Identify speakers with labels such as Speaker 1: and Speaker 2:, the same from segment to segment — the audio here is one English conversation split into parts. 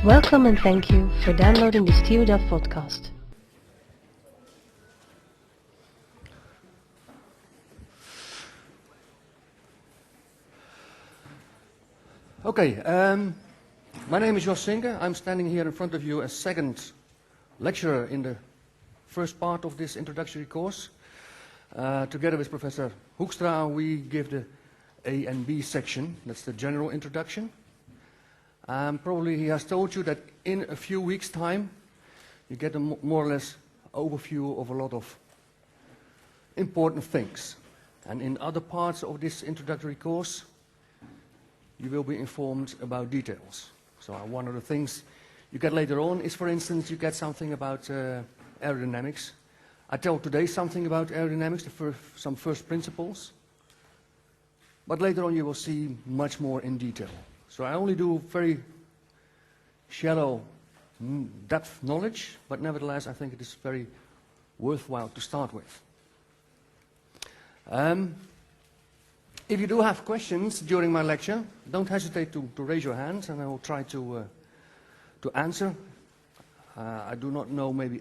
Speaker 1: Welcome and thank you for downloading the SteelDev podcast.
Speaker 2: Okay, my name is Jos Sinke. I'm standing here in front of you as second lecturer in the first part of this introductory course. Together with Professor Hoekstra, we give the A and B section. That's the general introduction. Probably he has told you that in a few weeks' time, you get a more or less overview of a lot of important things. And in other parts of this introductory course, you will be informed about details. So one of the things you get later on is, for instance, you get something about aerodynamics. I tell today something about aerodynamics, some first principles. But later on you will see much more in detail. So I only do very shallow depth knowledge, but nevertheless I think it is very worthwhile to start with. If you do have questions during my lecture, don't hesitate to raise your hand and I will try to answer. I do not know maybe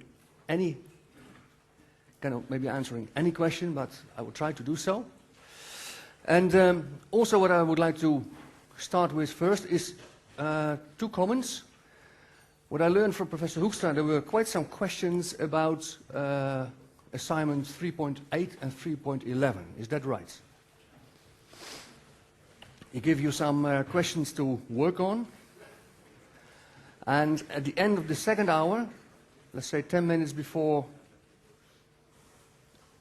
Speaker 2: answering any question, but I will try to do so. And also what I would like to start with first is two comments. What I learned from Professor Hoekstra, there were quite some questions about assignment 3.8 and 3.11. Is that right? He gave you some questions to work on. And at the end of the second hour, let's say 10 minutes before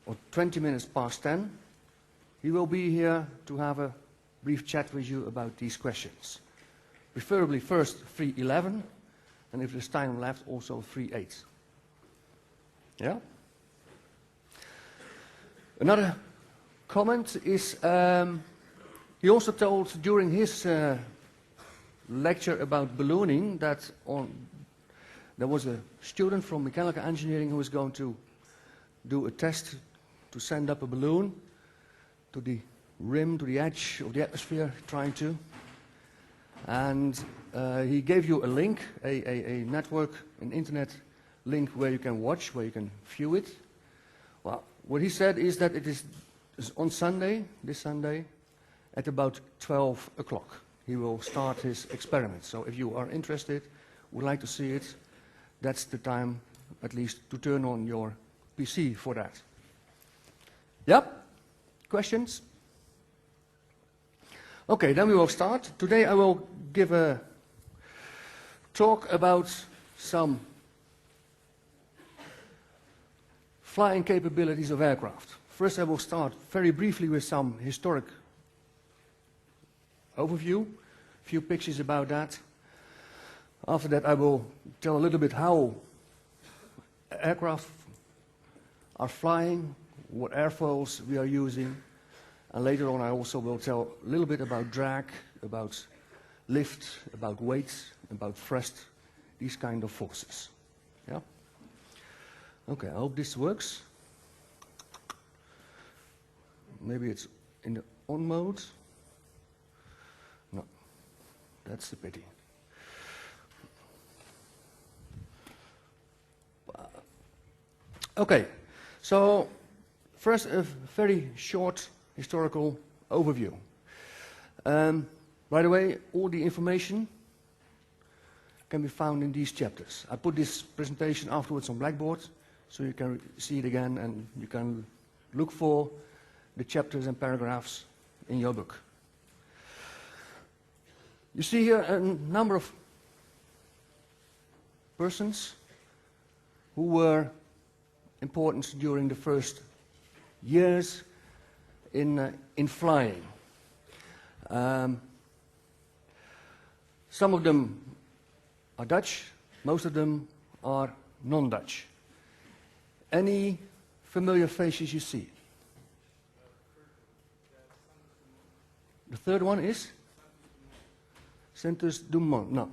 Speaker 2: or 20 minutes past 10, he will be here to have a brief chat with you about these questions. Preferably first 3.11, and if there's time left, also 3.8. Yeah? Another comment is, he also told during his lecture about ballooning that there was a student from mechanical engineering who was going to do a test to send up a balloon to the rim, to the edge of the atmosphere, trying to. And he gave you a link, a network, an internet link where you can watch, where you can view it. Well, what he said is that it is on Sunday, this Sunday, at about 12 o'clock. He will start his experiment. So if you are interested, would like to see it, that's the time at least to turn on your PC for that. Yep? Questions? Okay, then we will start. Today I will give a talk about some flying capabilities of aircraft. First I will start very briefly with some historic overview, a few pictures about that. After that I will tell a little bit how aircraft are flying, what airfoils we are using, and later on I also will tell a little bit about drag, about lift, about weight, about thrust, these kind of forces. Yeah? Okay, I hope this works. Maybe it's in the on mode. No, that's a pity. Okay, so first a very short historical overview. By the way, all the information can be found in these chapters. I put this presentation afterwards on Blackboard, so you can see it again and you can look for the chapters and paragraphs in your book. You see here a number of persons who were important during the first years in flying. Some of them are Dutch, most of them are non-Dutch. Any familiar faces you see? The third one is? Santos Dumont. No.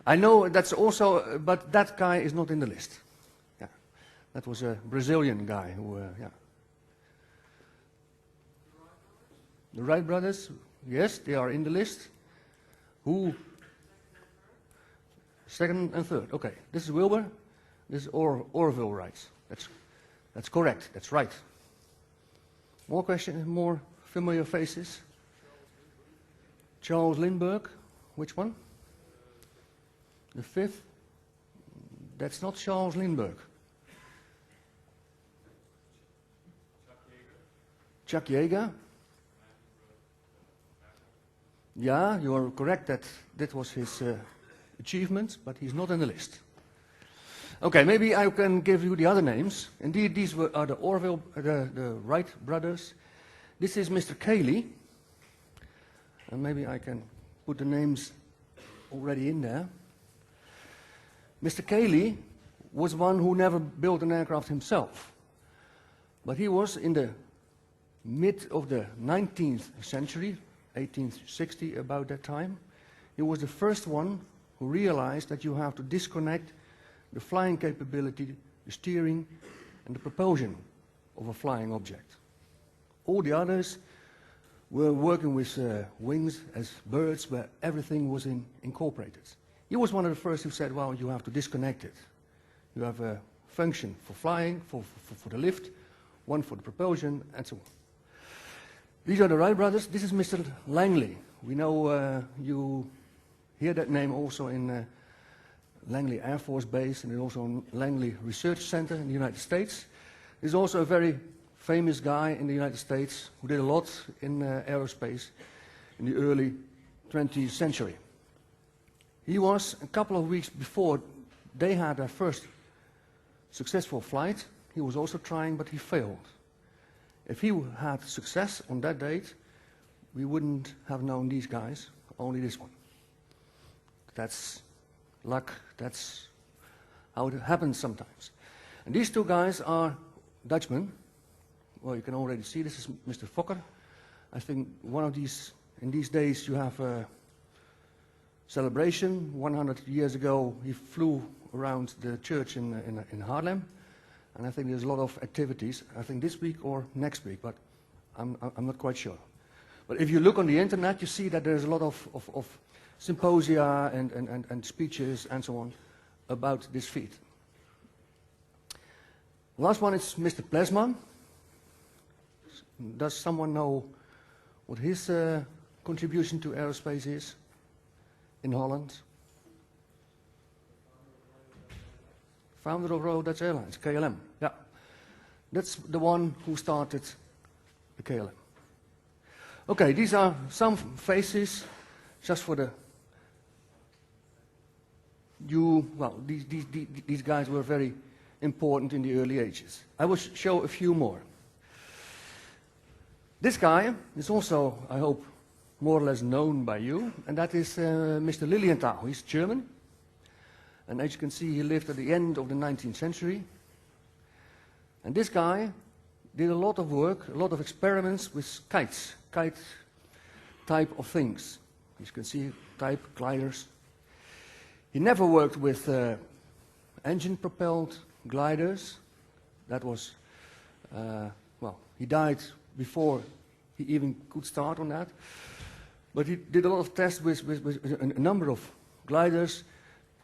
Speaker 2: I know that's also, but that guy is not in the list. Yeah. That was a Brazilian guy who, yeah. The Wright brothers, yes, they are in the list. Who? second and third. Okay, this is Wilbur. This is Orville Wright. That's correct. That's right. More questions? More familiar faces? Charles Lindbergh. Which one? The fifth? That's not Charles Lindbergh. Chuck Yeager. Yeah, you are correct that was his achievement, but he's not on the list. Okay, maybe I can give you the other names. Indeed, these are the the Wright brothers. This is Mr. Cayley, and maybe I can put the names already in there. Mr. Cayley was one who never built an aircraft himself, but he was in the mid of the 19th century, 1860, about that time. He was the first one who realized that you have to disconnect the flying capability, the steering, and the propulsion of a flying object. All the others were working with wings as birds, where everything was incorporated. He was one of the first who said, well, you have to disconnect it. You have a function for flying, for the lift, one for the propulsion, and so on. These are the Wright brothers. This is Mr. Langley. We know you hear that name also in Langley Air Force Base, and also Langley Research Center in the United States. He's also a very famous guy in the United States who did a lot in aerospace in the early 20th century. He was, a couple of weeks before they had their first successful flight, he was also trying, but he failed. If he had success on that date, we wouldn't have known these guys, only this one. That's luck, that's how it happens sometimes. And these two guys are Dutchmen. Well, you can already see this is Mr. Fokker. I think one of these, in these days you have a celebration. 100 years ago he flew around the church in Haarlem. And I think there's a lot of activities, I think this week or next week, but I'm not quite sure. But if you look on the internet, you see that there's a lot of symposia and speeches and so on about this feat. Last one is Mr. Plesman. Does someone know what his contribution to aerospace is in Holland? Founder of Royal Dutch Airlines, KLM. Yeah, that's the one who started the KLM. Okay, these are some faces, just for the these guys were very important in the early ages. I will show a few more. This guy is also, I hope, more or less known by you, and that is Mr. Lilienthal. He's German. And as you can see, he lived at the end of the 19th century. And this guy did a lot of work, a lot of experiments with kites, kite type of things. As you can see, type gliders. He never worked with engine-propelled gliders. That was, well, he died before he even could start on that. But he did a lot of tests with a number of gliders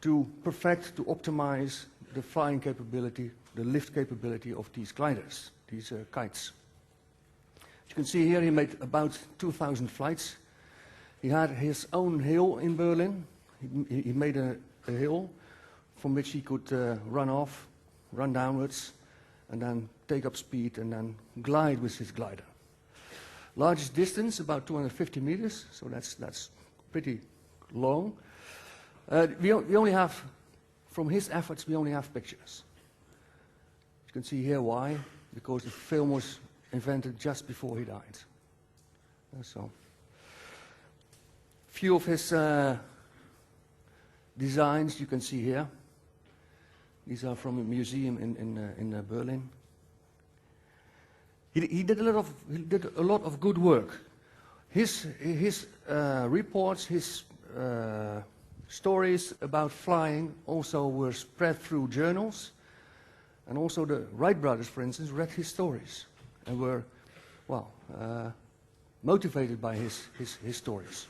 Speaker 2: to perfect, to optimize the flying capability, the lift capability of these gliders, these kites. As you can see here, he made about 2,000 flights. He had his own hill in Berlin. He made a hill from which he could run off, run downwards, and then take up speed and then glide with his glider. Largest distance, about 250 meters, so that's pretty long. We only have, from his efforts, we only have pictures. You can see here why, because the film was invented just before he died. So, few of his designs you can see here. These are from a museum in Berlin. He did a lot of good work. His reports, his stories about flying also were spread through journals, and also the Wright brothers, for instance, read his stories and were, well, motivated by his stories.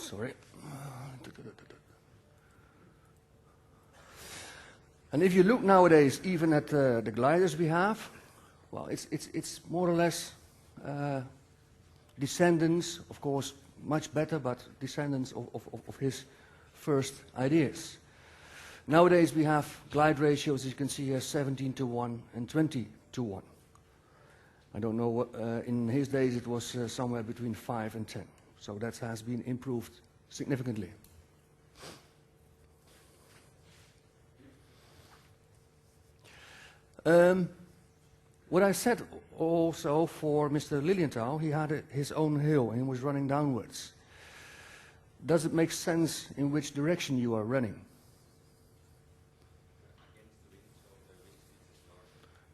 Speaker 2: sorry. And if you look nowadays even at the gliders we have, well, it's more or less descendants, of course, much better, but descendants of his first ideas. Nowadays we have glide ratios, as you can see here, 17:1 and 20:1. I don't know what, in his days it was somewhere between 5 and 10. So that has been improved significantly. What I said also for Mr. Lilienthal, he had his own hill and he was running downwards. Does it make sense in which direction you are running?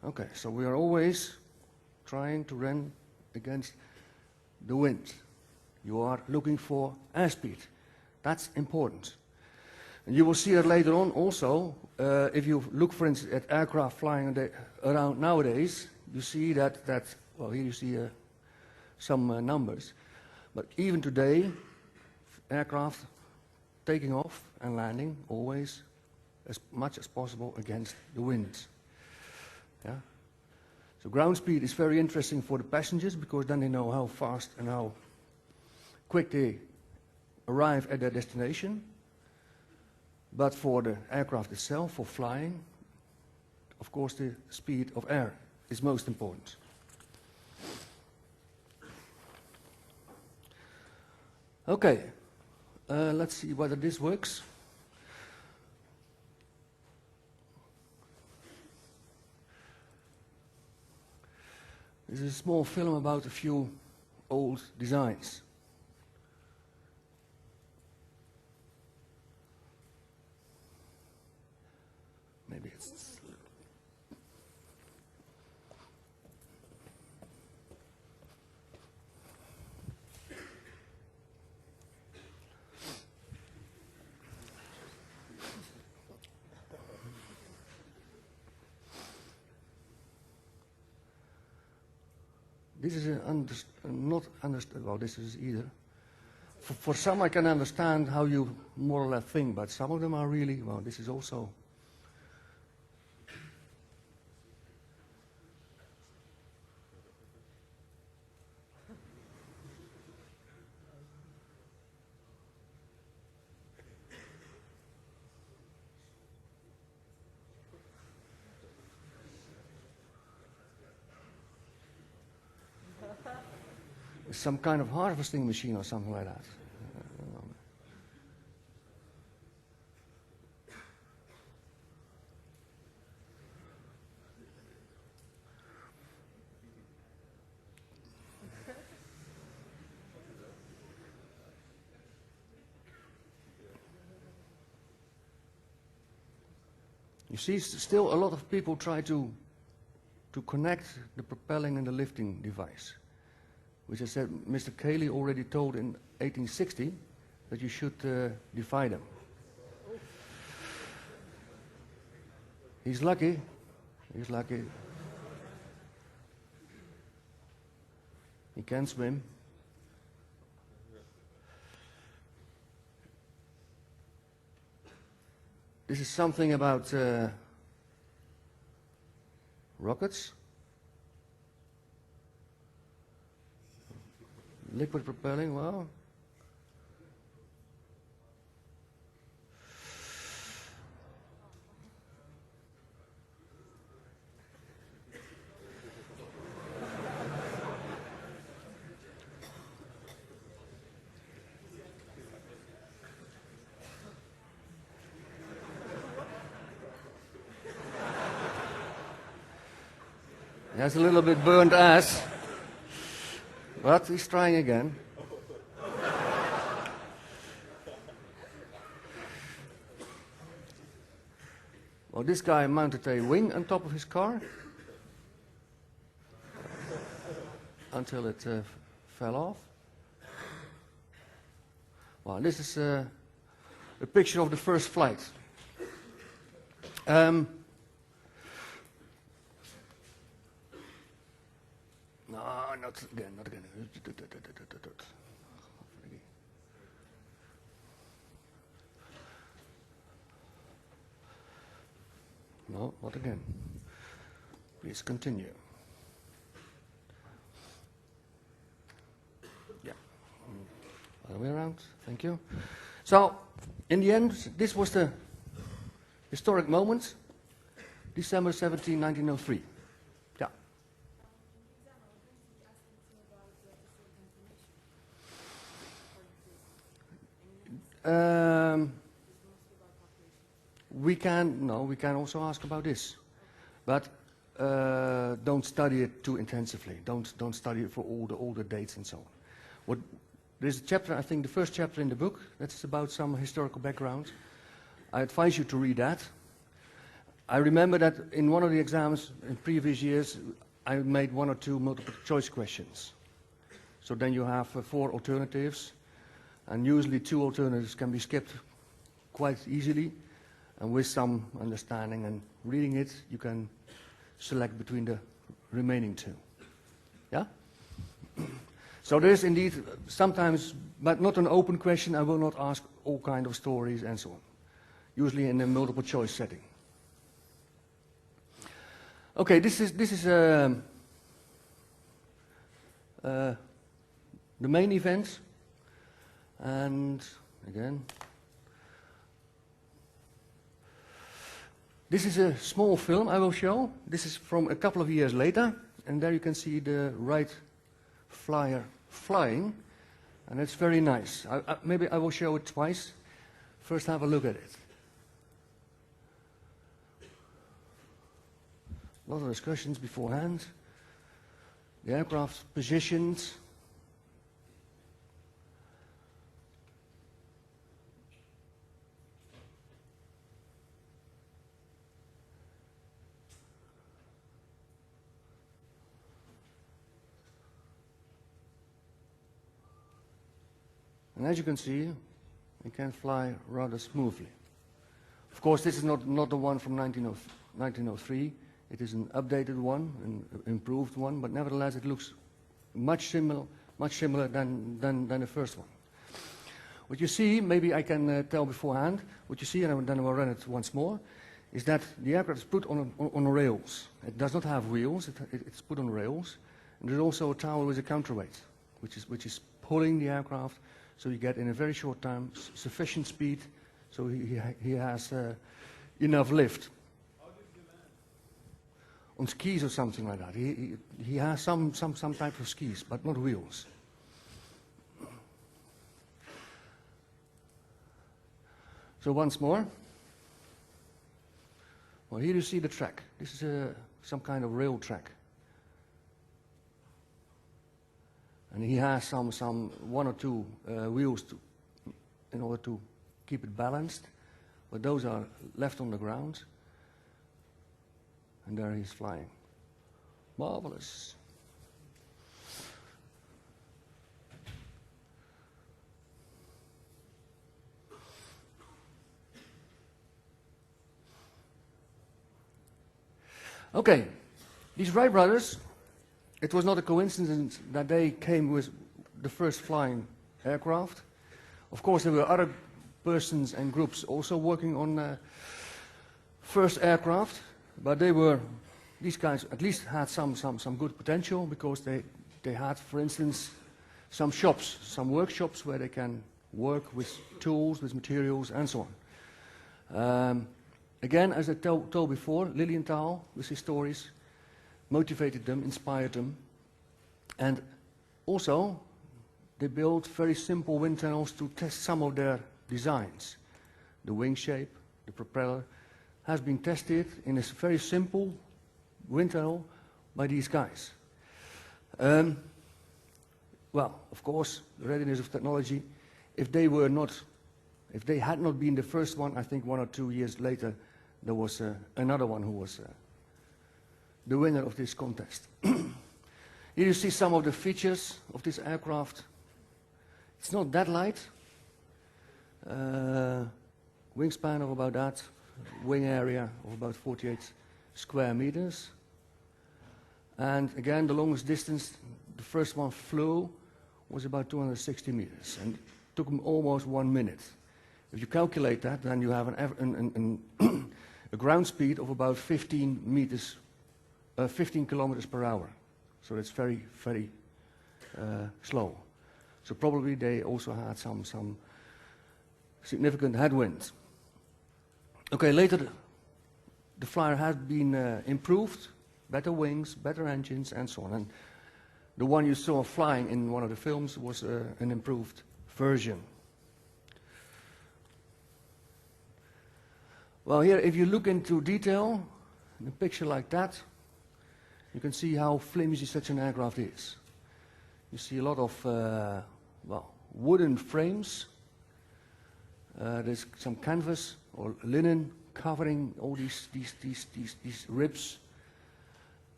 Speaker 2: Okay, so we are always trying to run against the wind. You are looking for airspeed. That's important. And you will see that later on also, if you look, for instance, at aircraft flying around nowadays, you see that well, here you see some numbers. But even today, aircraft taking off and landing always as much as possible against the wind. Yeah? So ground speed is very interesting for the passengers because then they know how fast and how quick they arrive at their destination. But for the aircraft itself, for flying, of course the speed of air is most important. Okay, let's see whether this works. This is a small film about a few old designs. Maybe it's... This is not understood. Well, this is either. For some, I can understand how you more or less think, but some of them are really, well, this is also. Some kind of harvesting machine or something like that. You see, still a lot of people try to connect the propelling and the lifting device, which I said Mr. Cayley already told in 1860 that you should divide them. He's lucky. He's lucky. He can swim. This is something about rockets. Liquid propelling, well. He has a little bit burnt ass, but he's trying again. Well, this guy mounted a wing on top of his car until it fell off. Well, this is a picture of the first flight. No, not again, not again. No, not again. Please continue. Yeah. Other way around. Thank you. So, in the end, this was the historic moment, December 17, 1903. Yeah. We can also ask about this, but don't study it too intensively. Don't study it for all the dates and so on. There's a chapter, I think the first chapter in the book, that's about some historical background. I advise you to read that. I remember that in one of the exams in previous years, I made 1 or 2 multiple choice questions. So then you have 4 alternatives, and usually 2 alternatives can be skipped quite easily. And with some understanding and reading it, you can select between the remaining 2. Yeah? So there is indeed sometimes, but not an open question. I will not ask all kind of stories and so on. Usually in a multiple choice setting. Okay, this is the main event, and again, this is a small film I will show. This is from a couple of years later, and there you can see the Wright Flyer flying, and it's very nice. Maybe I will show it twice. First, have a look at it. A lot of discussions beforehand. The aircraft positioned. And as you can see, it can fly rather smoothly. Of course, this is not the one from 1903. It is an updated one, an improved one, but nevertheless it looks much similar than the first one. What you see, maybe I can tell beforehand, what you see, and then I will run it once more, is that the aircraft is put on rails. It does not have wheels, it's put on rails. And there's also a tower with a counterweight, which is pulling the aircraft, so you get in a very short time sufficient speed, so he has enough lift. On skis or something like that. He has some type of skis, but not wheels. So once more. Well, here you see the track. This is some kind of rail track. And he has some 1 or 2 wheels in order to keep it balanced, but those are left on the ground. And there he's flying. Marvelous. Okay, these Wright brothers, it was not a coincidence that they came with the first flying aircraft. Of course, there were other persons and groups also working on first aircraft. But these guys at least had some good potential, because they had, for instance, some shops, some workshops where they can work with tools, with materials, and so on. Again, as I told before, Lilienthal, with his stories, motivated them, inspired them. And also, they built very simple wind tunnels to test some of their designs. The wing shape, the propeller, has been tested in a very simple wind tunnel by these guys. Well, of course, the readiness of technology, if they had not been the first one, I think 1 or 2 years later, there was another one who was the winner of this contest. Here you see some of the features of this aircraft. It's not that light. Wingspan of about that. Wing area of about 48 square meters. And again, the longest distance the first one flew was about 260 meters, and it took them almost 1 minute. If you calculate that, then you have a a ground speed of about 15 kilometers per hour. So it's very, very slow. So probably they also had some significant headwinds. Okay, later the flyer has been improved, better wings, better engines, and so on. And the one you saw flying in one of the films was an improved version. Well, here, if you look into detail, in a picture like that, you can see how flimsy such an aircraft is. You see a lot of, well, wooden frames. There's some canvas or linen covering all these ribs.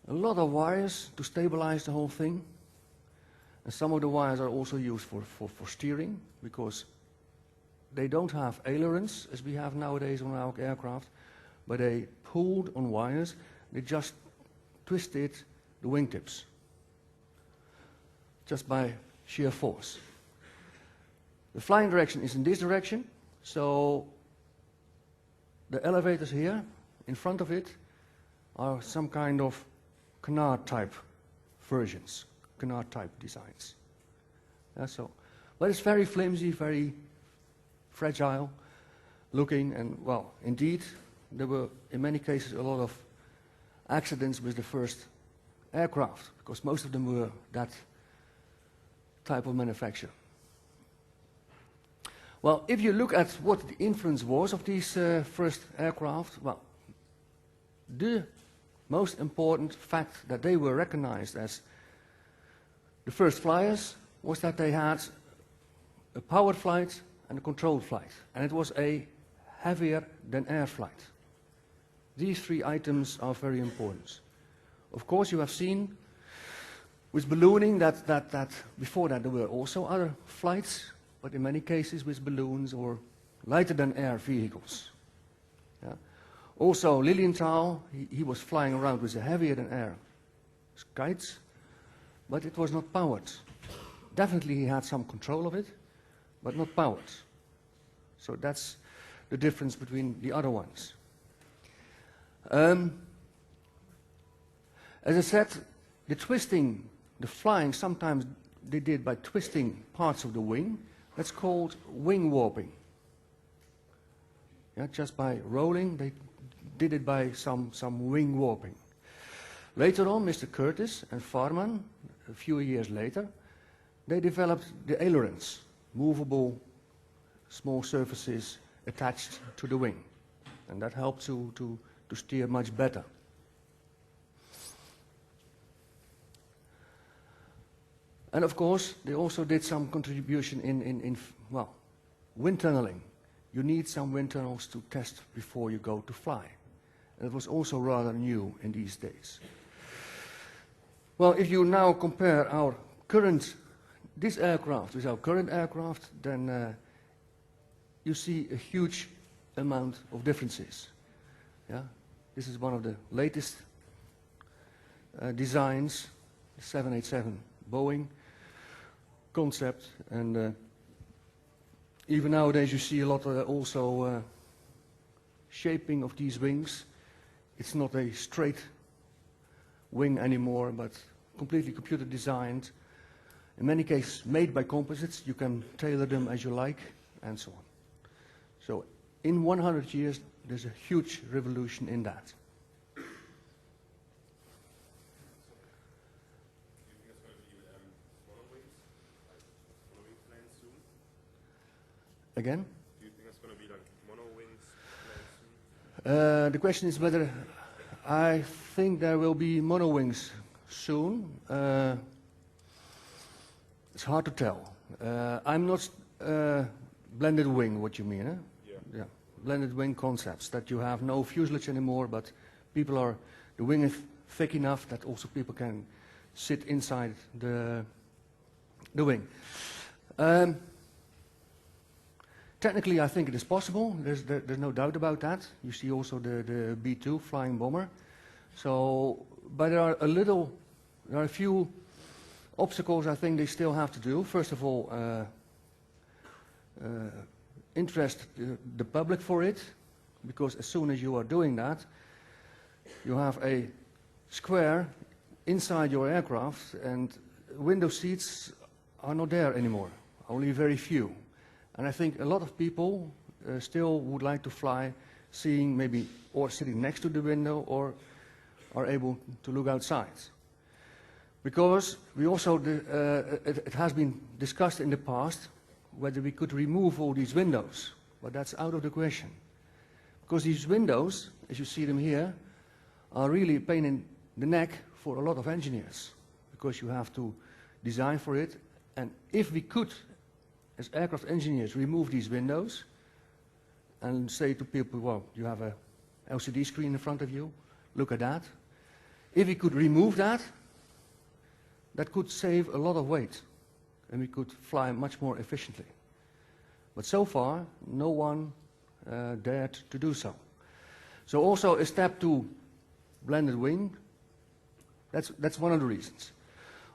Speaker 2: A lot of wires to stabilize the whole thing. And some of the wires are also used for steering, because they don't have ailerons as we have nowadays on our aircraft, but they pulled on wires. They just twisted the wingtips just by sheer force. The flying direction is in this direction, so the elevators here in front of it are some kind of canard type versions, canard type designs. But it's very flimsy, very fragile looking, and well, indeed, there were in many cases a lot of accidents with the first aircraft, because most of them were that type of manufacture. Well, if you look at what the influence was of these first aircraft, well, the most important fact that they were recognized as the first flyers was that they had a powered flight and a controlled flight, and it was a heavier than air flight. These three items are very important. Of course, you have seen with ballooning that before that there were also other flights, but in many cases with balloons or lighter than air vehicles. Yeah. Also, Lilienthal, he was flying around with a heavier than air kites, but it was not powered. Definitely he had some control of it, but not powered. So that's the difference between the other ones. As I said, the twisting, the flying, sometimes they did by twisting parts of the wing. That's called wing warping. Yeah, just by rolling, they did it by some wing warping. Later on, Mr. Curtis and Farman, a few years later, they developed the ailerons, movable small surfaces attached to the wing. And that helped to steer much better. And of course, they also did some contribution in well, wind tunneling. You need some wind tunnels to test before you go to fly. And it was also rather new in these days. Well, if you now compare this aircraft with our current aircraft, then you see a huge amount of differences. Yeah? This is one of the latest designs, the 787 Boeing concept, and even nowadays you see a lot also shaping of these wings. It's not a straight wing anymore, but completely computer designed. In many cases made by composites. You can tailor them as you like, and so on. So in 100 years, there's a huge revolution in that. Again?
Speaker 3: Do you think it's going to be like mono wings soon?
Speaker 2: The question is whether I think there will be mono wings soon. It's hard to tell. I'm not blended wing, what you mean, eh? Yeah. Blended wing concepts, that you have no fuselage anymore, but the wing is thick enough that also people can sit inside the wing. Technically, I think it is possible. There's no doubt about that. You see also the B-2 flying bomber. So, but there are a few obstacles I think they still have to do. First of all, interest the public for it, because as soon as you are doing that, you have a square inside your aircraft, and window seats are not there anymore, only very few. And I think a lot of people still would like to fly seeing maybe or sitting next to the window or are able to look outside. Because we also, it has been discussed in the past whether we could remove all these windows, but that's out of the question. Because these windows, as you see them here, are really a pain in the neck for a lot of engineers, because you have to design for it. And if we could, as aircraft engineers, remove these windows and say to people, well, you have a LCD screen in front of you, look at that. If we could remove that, that could save a lot of weight, and we could fly much more efficiently. But so far, no one dared to do so. So also a step to blended wing, that's one of the reasons.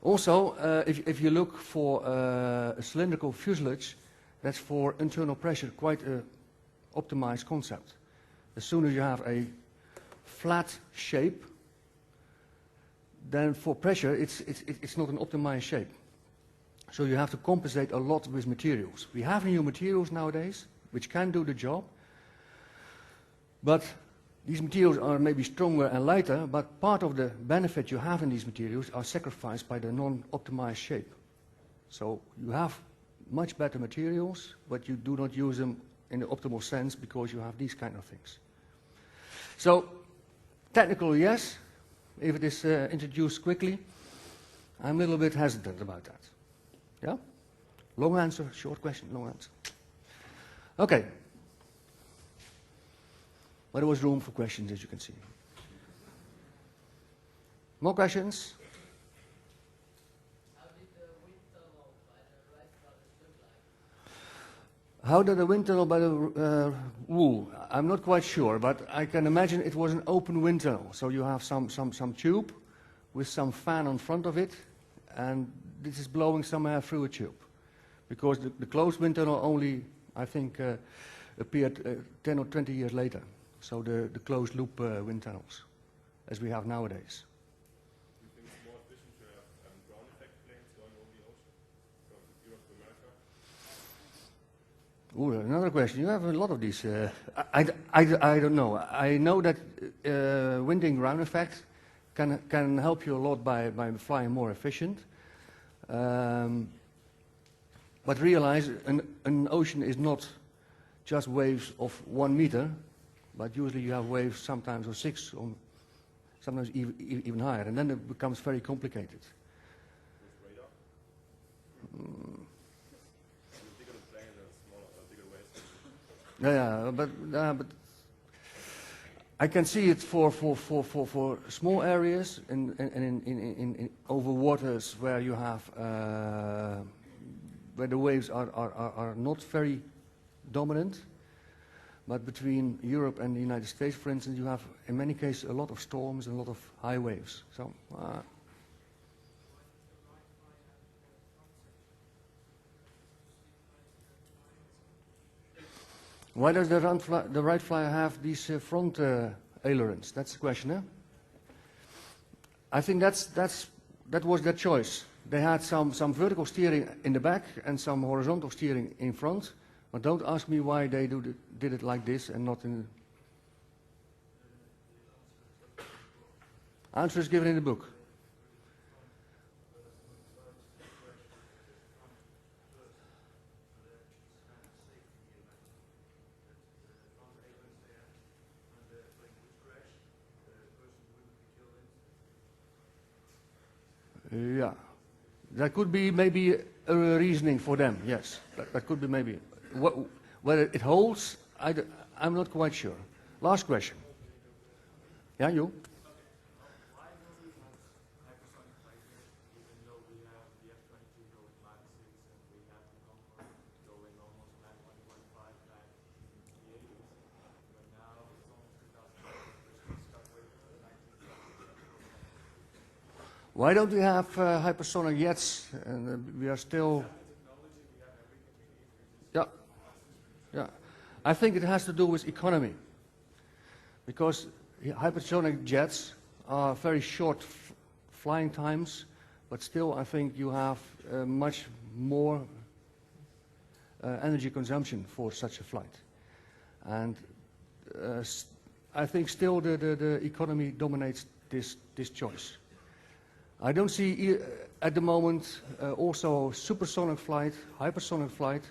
Speaker 2: Also, if you look for a cylindrical fuselage, that's for internal pressure quite an optimized concept. As soon as you have a flat shape, then for pressure it's not an optimized shape. So you have to compensate a lot with materials. We have new materials nowadays which can do the job, but these materials are maybe stronger and lighter, but part of the benefit you have in these materials are sacrificed by the non-optimized shape. So you have much better materials, but you do not use them in the optimal sense because you have these kind of things. So technical, yes. If it is introduced quickly, I'm a little bit hesitant about that. Yeah? Long answer, short question, long answer. Okay. But there was room for questions, as you can see. More questions? How did the wind tunnel by the wool? I'm not quite sure, but I can imagine it was an open wind tunnel. So you have some tube with some fan on front of it, and this is blowing some air through a tube. Because the closed wind tunnel only, I think, appeared 10 or 20 years later. So the closed loop wind tunnels, as we have nowadays.
Speaker 3: Do you think it's more efficient to have ground effect planes going over the ocean from Europe to America?
Speaker 2: Ooh, another question. You have a lot of these. I don't know. I know that winding ground effect can help you a lot by flying more efficient. But realize an ocean is not just waves of 1 meter, but usually you have waves sometimes of 6, or sometimes even higher, and then it becomes very complicated.
Speaker 3: With radar? Bigger the plane, the smaller, bigger waves.
Speaker 2: Yeah, but I can see it for small areas and in over waters where you have where the waves are not very dominant. But between Europe and the United States, for instance, you have in many cases a lot of storms and a lot of high waves. So. Why does the right flyer have these front ailerons? That's the question, eh? I think that was their choice. They had some vertical steering in the back and some horizontal steering in front. But don't ask me why they did it like this and not in. Answer is given in the book. Yeah, that could be maybe a reasoning for them. Yes, that could be maybe. Whether it holds, I'm not quite sure. Last question. Yeah, you?
Speaker 4: Why do we have hypersonic fighters even though we have the F-22 going Mach 6 and we have the Concorde going almost Mach 1.5 like in the 80s? But now it's almost 2,000 we're stuck with 1970.
Speaker 2: Why don't we have hypersonic jets? And we are still. Yeah, yeah. I think it has to do with economy. because hypersonic jets are very short flying times, but still I think you have much more energy consumption for such a flight. And I think still the economy dominates this choice. I don't see at the moment also supersonic flight, hypersonic flight.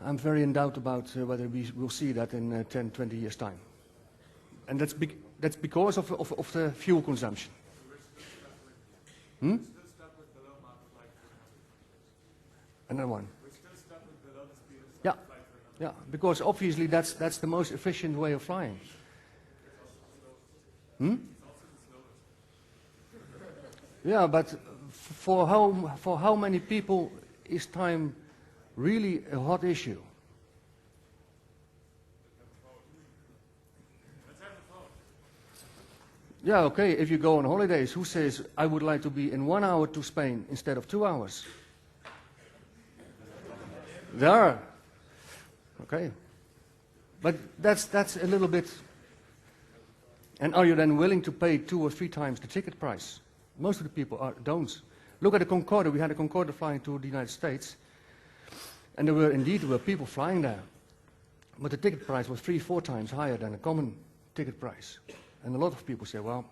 Speaker 2: I'm very in doubt about whether we will see that in 10, 20 years' time. And that's because of the fuel consumption. Hmm? Another one. Yeah, yeah, because obviously that's the most efficient way of flying. Hmm? Yeah, but for how many people is time really a hot issue? Yeah, okay, if you go on holidays, who says, I would like to be in 1 hour to Spain instead of 2 hours? There are. Okay. But that's a little bit... And are you then willing to pay 2 or 3 times the ticket price? Most of the people don't. Look at the Concorde. We had a Concorde flying to the United States. And there were people flying there. But the ticket price was 3, 4 times higher than a common ticket price. And a lot of people say, well,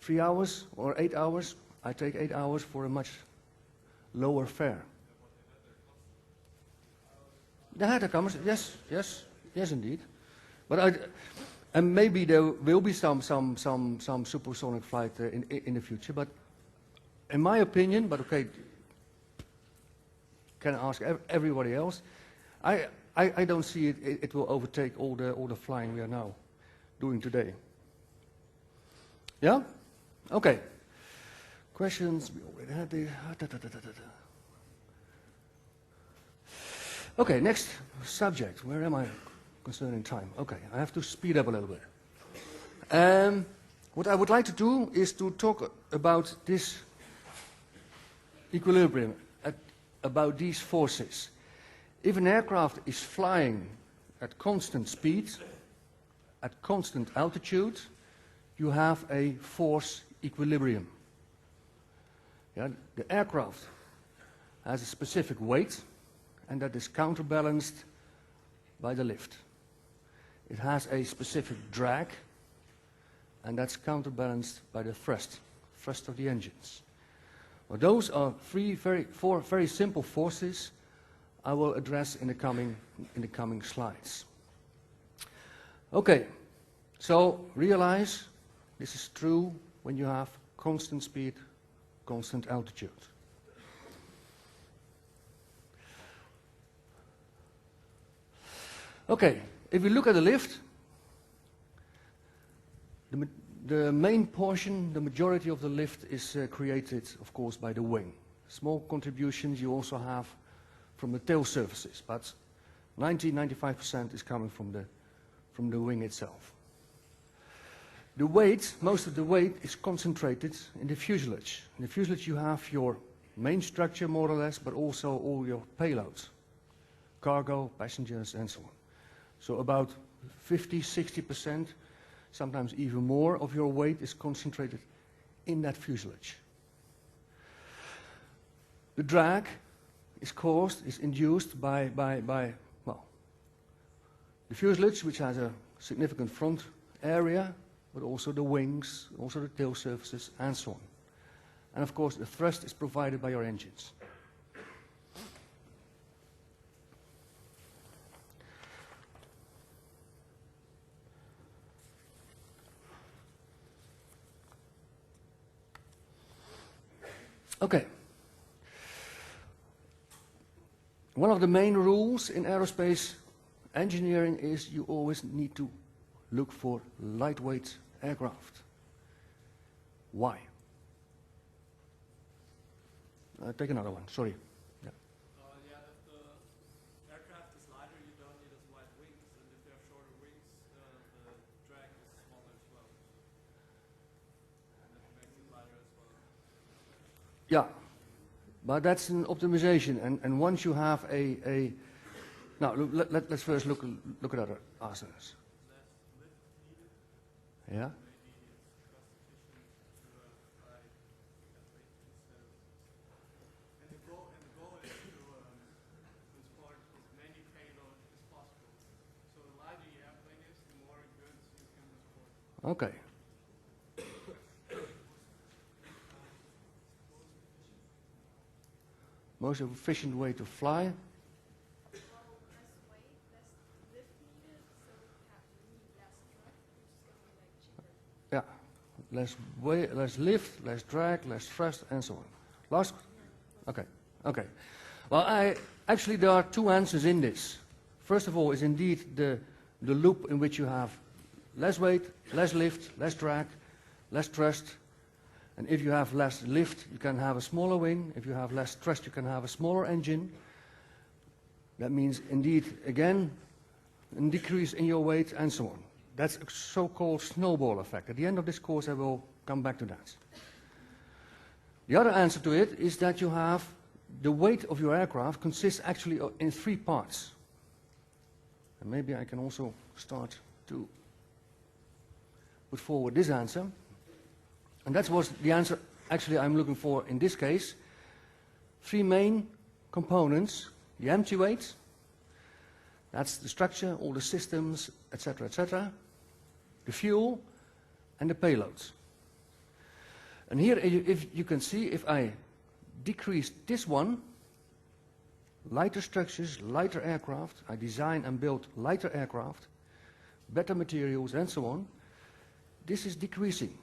Speaker 2: 3 hours or 8 hours, I take 8 hours for a much lower fare. They had a commerce, yes, indeed. But and maybe there will be some supersonic flight in the future. But in my opinion, but okay, can I ask everybody else? I don't see it will overtake all the flying we are now doing today. Yeah? Okay. Questions? We already had the... Okay, next subject. Where am I concerning time? Okay, I have to speed up a little bit. What I would like to do is to talk about this equilibrium, about these forces. If an aircraft is flying at constant speed, at constant altitude, you have a force equilibrium. Yeah, the aircraft has a specific weight, and that is counterbalanced by the lift. It has a specific drag, and that's counterbalanced by the thrust of the engines. Well, those are four very simple forces I will address in the coming slides. Okay, so realize this is true when you have constant speed, constant altitude. Okay, if we look at the lift, the main portion, the majority of the lift is created, of course, by the wing. Small contributions you also have from the tail surfaces, but 90–95% is coming from the wing itself. The weight, most of the weight is concentrated in the fuselage. In the fuselage you have your main structure more or less, but also all your payloads, cargo, passengers and so on. So about 50–60%, sometimes even more of your weight is concentrated in that fuselage. The drag is induced by well, the fuselage, which has a significant front area, but also the wings, also the tail surfaces, and so on. And of course, the thrust is provided by your engines. Okay. One of the main rules in aerospace engineering is you always need to look for lightweight aircraft. Why? Take another one, sorry. Yeah.
Speaker 4: Yeah, if the aircraft is lighter, you don't need as wide wings, and if they have shorter wings, the drag is smaller as well. And that makes it lighter as well.
Speaker 2: Yeah, but that's an optimization, and once you have now let's first look at other answers. Yeah.
Speaker 4: maybe it's cost efficient to fly at weight instead of. And the goal is to transport as many payload as possible. So the larger your airplane is, the more goods you can transport.
Speaker 2: Okay. Most efficient way to fly.
Speaker 5: Well, less weight, less lift needed, so you need less thrust, which is going to be like cheaper.
Speaker 2: Yeah. Less weight, less lift, less drag, less thrust, and so on. Last? Okay. Okay. Well, actually there are two answers in this. First of all is indeed the loop in which you have less weight, less lift, less drag, less thrust. And if you have less lift, you can have a smaller wing. If you have less thrust, you can have a smaller engine. That means indeed, again, a decrease in your weight and so on. That's a so-called snowball effect. At the end of this course, I will come back to that. The other answer to it is that you have the weight of your aircraft consists actually in three parts. And maybe I can also start to put forward this answer. And that was the answer actually I'm looking for in this case. Three main components: the empty weight, that's the structure, all the systems, etc., etc., the fuel, and the payloads. And here, if you can see, if I decrease this one, lighter structures, lighter aircraft, I design and build lighter aircraft, better materials, and so on, this is decreasing.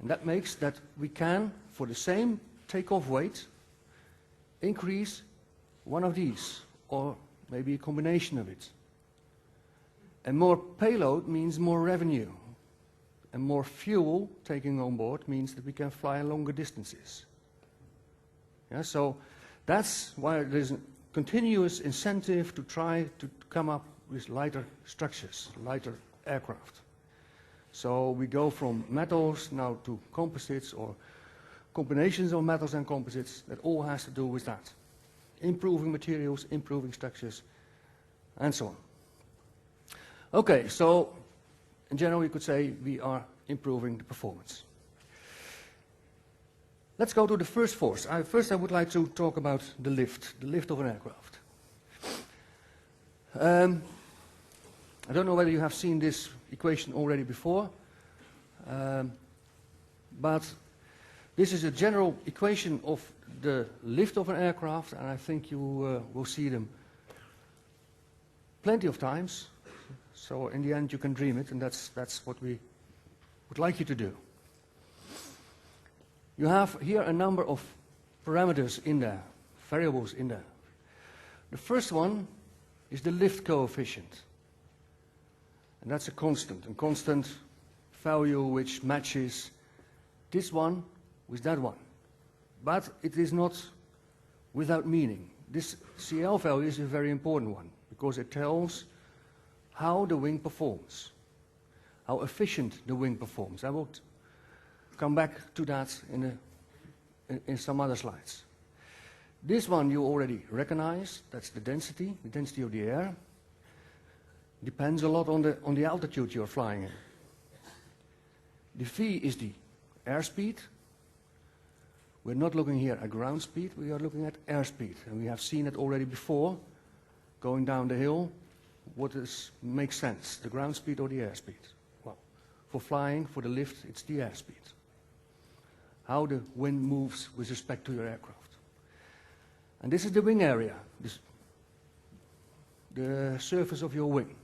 Speaker 2: And that makes that we can, for the same takeoff weight, increase one of these, or maybe a combination of it. And more payload means more revenue. And more fuel taking on board means that we can fly longer distances. Yeah, so that's why there's a continuous incentive to try to come up with lighter structures, lighter aircraft. So we go from metals now to composites, or combinations of metals and composites. That all has to do with that. Improving materials, improving structures, and so on. Okay, so in general you could say we are improving the performance. Let's go to the first force. First I would like to talk about the lift of an aircraft. I don't know whether you have seen this equation already before, but this is a general equation of the lift of an aircraft, and I think you will see them plenty of times. So in the end you can dream it, and that's what we would like you to do. You have here a number of parameters in there, variables in there. The first one is the lift coefficient. And that's a constant value which matches this one with that one. But it is not without meaning. This CL value is a very important one because it tells how the wing performs, how efficient the wing performs. I will come back to that in some other slides. This one you already recognize, that's the density of the air. Depends a lot on the altitude you're flying in. The V is the airspeed. We're not looking here at ground speed, we are looking at airspeed. And we have seen it already before, going down the hill. What makes sense, the ground speed or the airspeed? Well, for flying, for the lift, it's the airspeed. How the wind moves with respect to your aircraft. And this is the wing area, the surface of your wing.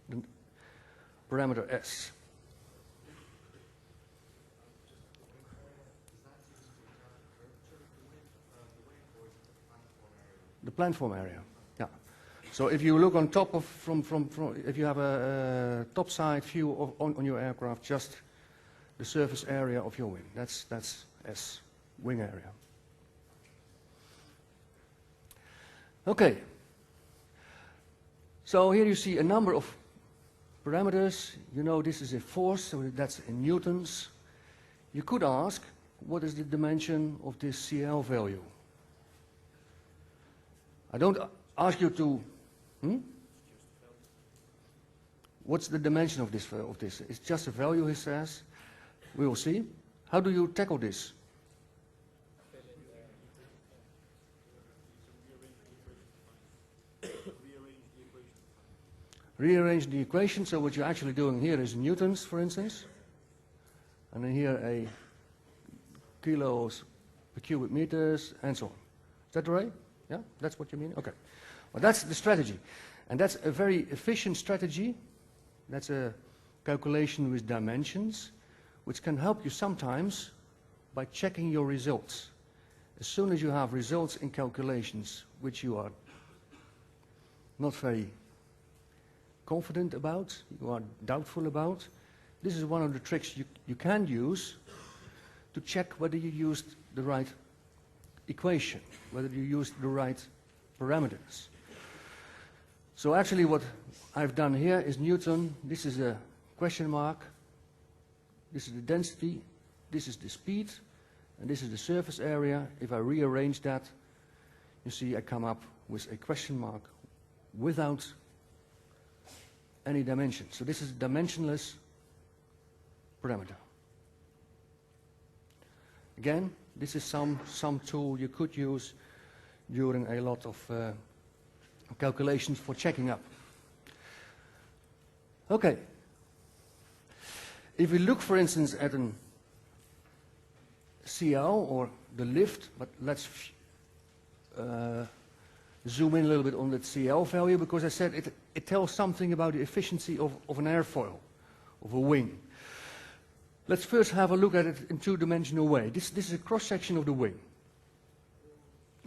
Speaker 2: The parameter S. The platform area, yeah. So if you look on top of, if you have a topside view on your aircraft, just the surface area of your wing. That's S, wing area. Okay. So here you see a number of parameters. You know this is a force, so that's in newtons. You could ask, what is the dimension of this CL value? I don't ask you to... What's the dimension of this? It's just a value, he says. We will see. How do you tackle this? Rearrange the equation. So what you're actually doing here is newtons, for instance. And then here a kilos per cubic meters, and so on. Is that right? Yeah, that's what you mean? Okay. Well, that's the strategy. And that's a very efficient strategy. That's a calculation with dimensions, which can help you sometimes by checking your results. As soon as you have results in calculations which you are not very confident about, you are doubtful about, this is one of the tricks you can use to check whether you used the right equation, whether you used the right parameters. So actually what I've done here is Newton. This is a question mark. This is the density. This is the speed. And this is the surface area. If I rearrange that, you see I come up with a question mark without any dimension. So this is a dimensionless parameter. Again, this is some tool you could use during a lot of calculations for checking up. Okay. If we look, for instance, at an CL or the lift, but let's zoom in a little bit on that CL value, because I said it tells something about the efficiency of an airfoil, of a wing. Let's first have a look at it in two-dimensional way. This is a cross-section of the wing.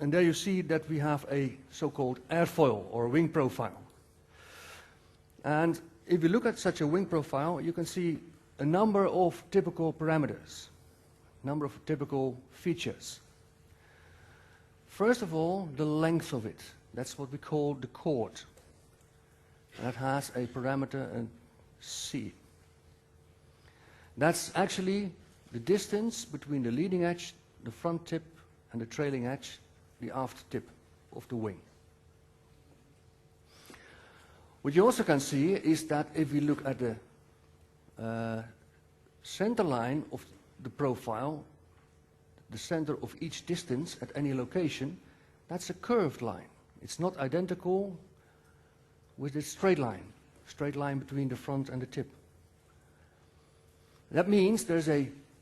Speaker 2: And there you see that we have a so-called airfoil or wing profile. And if you look at such a wing profile, you can see a number of typical parameters, number of typical features. First of all, the length of it. That's what we call the chord. And that has a parameter C. That's actually the distance between the leading edge, the front tip, and the trailing edge, the aft tip of the wing. What you also can see is that if we look at the center line of the profile, the center of each distance at any location, that's a curved line. It's not identical with the straight line between the front and the tip. That means there's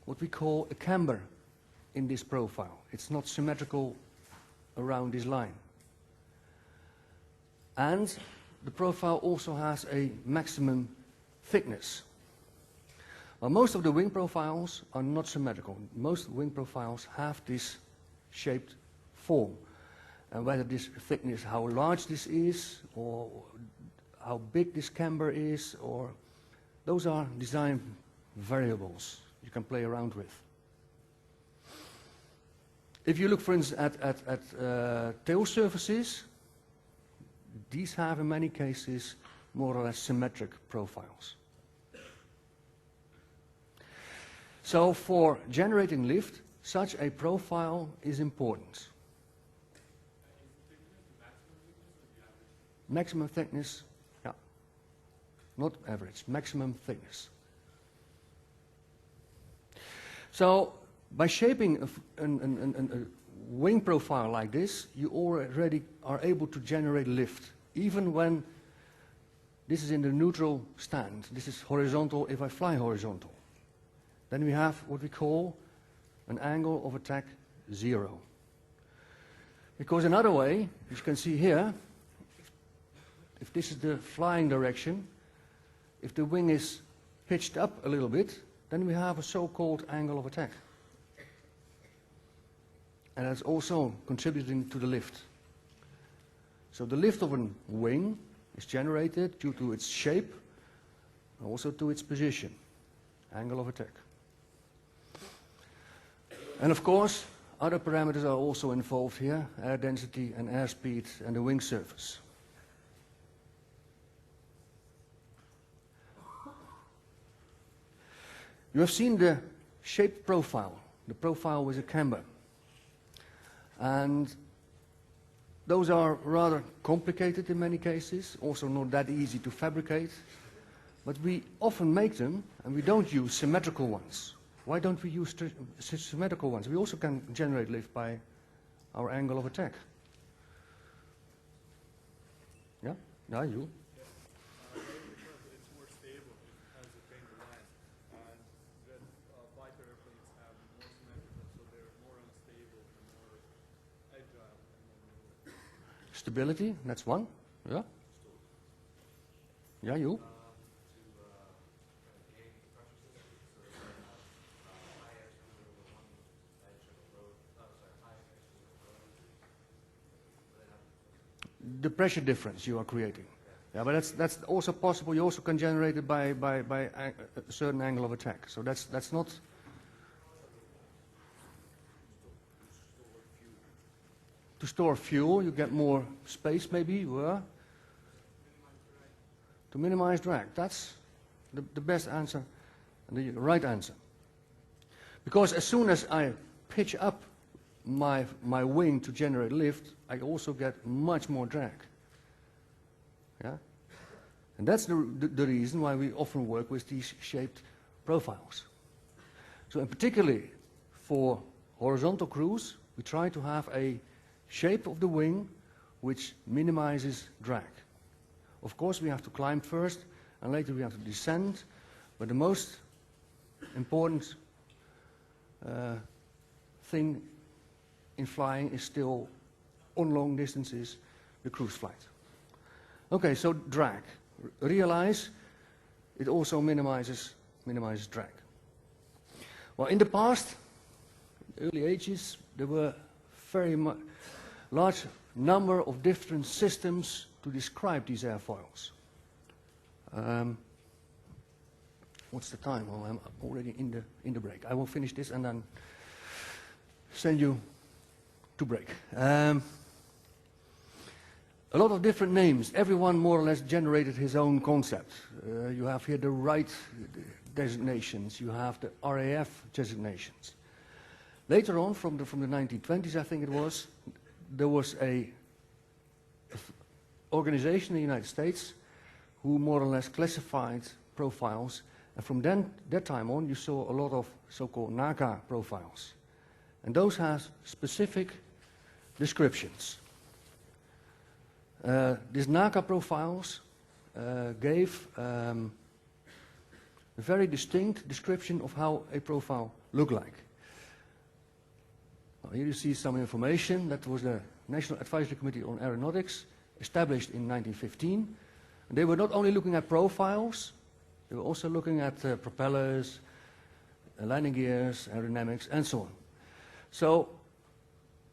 Speaker 2: what we call a camber in this profile. It's not symmetrical around this line. And the profile also has a maximum thickness. Well, most of the wing profiles are not symmetrical. Most wing profiles have this shaped form. And whether this thickness, how large this is, or how big this camber is, or those are design variables you can play around with. If you look, for instance, at tail surfaces, these have in many cases more or less symmetric profiles. So for generating lift, such a profile is important. Maximum thickness, yeah. Not average, maximum thickness. So by shaping a wing profile like this, you already are able to generate lift, even when this is in the neutral stand. This is horizontal if I fly horizontal. Then we have what we call an angle of attack 0. Because another way, as you can see here, if this is the flying direction, if the wing is pitched up a little bit, then we have a so-called angle of attack. And that's also contributing to the lift. So the lift of a wing is generated due to its shape, and also to its position, angle of attack. And of course, other parameters are also involved here, air density and airspeed and the wing surface. You have seen the shape profile, the profile with a camber. And those are rather complicated in many cases, also not that easy to fabricate. But we often make them, and we don't use symmetrical ones. Why don't we use symmetrical ones? We also can generate lift by our angle of attack. Yeah? Yeah, you?
Speaker 3: Because it's more stable, it has a fainter line, and then fighter airplanes have more symmetrical, so they're more unstable and more agile and more
Speaker 2: Stability, that's one. Yeah? Yeah, you? The pressure difference you are creating. Yeah, but that's also possible. You also can generate it by a certain angle of attack. So that's not. To store fuel, you get more space maybe. Yeah. To minimize drag. That's the best answer and the right answer. Because as soon as I pitch up my wing to generate lift, I also get much more drag. Yeah? And that's the reason why we often work with these shaped profiles. So in particularly for horizontal cruise, we try to have a shape of the wing which minimizes drag. Of course we have to climb first and later we have to descend, but the most important thing in flying is still, on long distances, the cruise flight. Okay, so drag. Realize it also minimizes drag. Well, in the past, early ages, there were very large number of different systems to describe these airfoils. What's the time? Well, I'm already in the break. I will finish this and then send you to break. A lot of different names. Everyone more or less generated his own concept. You have here the right designations. You have the RAF designations. Later on, from the 1920s, I think it was, there was a organization in the United States who more or less classified profiles. And from that time on, you saw a lot of so-called NACA profiles. And those have specific descriptions. These NACA profiles gave a very distinct description of how a profile looked like. Well, here you see some information. That was the National Advisory Committee on Aeronautics, established in 1915. And they were not only looking at profiles, they were also looking at propellers, landing gears, aerodynamics, and so on. So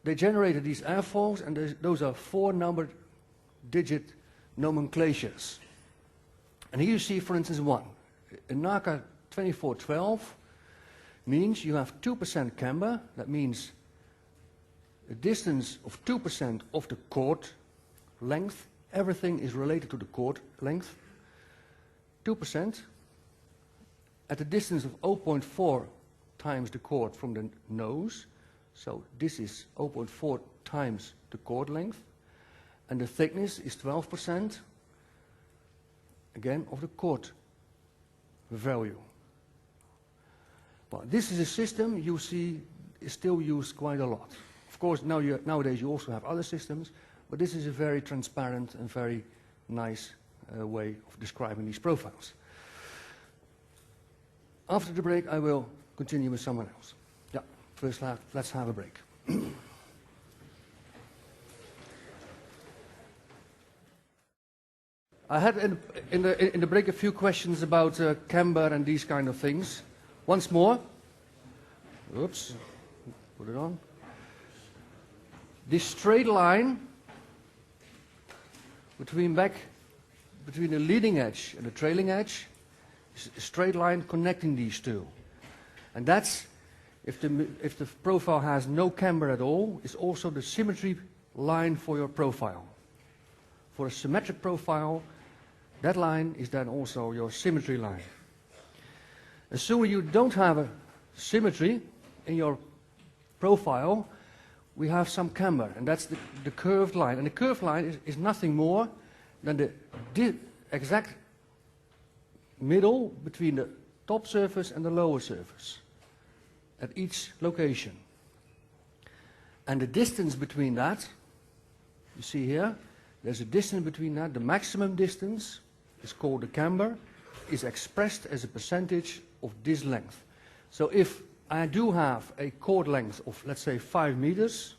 Speaker 2: they generated these airfoils, and those are 4-numbered digit nomenclatures. And here you see, for instance, one. A NACA 2412 means you have 2% camber. That means a distance of 2% of the chord length. Everything is related to the chord length. 2% at a distance of 0.4 times the chord from the nose. So this is 0.4 times the chord length. And the thickness is 12%, again, of the chord value. Well, this is a system you see is still used quite a lot. Of course, nowadays you also have other systems, but this is a very transparent and very nice way of describing these profiles. After the break, I will continue with someone else. Yeah, first let's have a break. I had in the break a few questions about camber and these kind of things. Once more. Oops. Put it on. This straight line between the leading edge and the trailing edge is a straight line connecting these two. And that's, if the profile has no camber at all, is also the symmetry line for your profile. For a symmetric profile, that line is then also your symmetry line. As soon as you don't have a symmetry in your profile, we have some camber, and that's the curved line. And the curved line is nothing more than the exact middle between the top surface and the lower surface at each location. And the distance between that, you see here, there's a distance between that. The maximum distance is called the camber, is expressed as a percentage of this length. So if I do have a chord length of, let's say, 5 meters,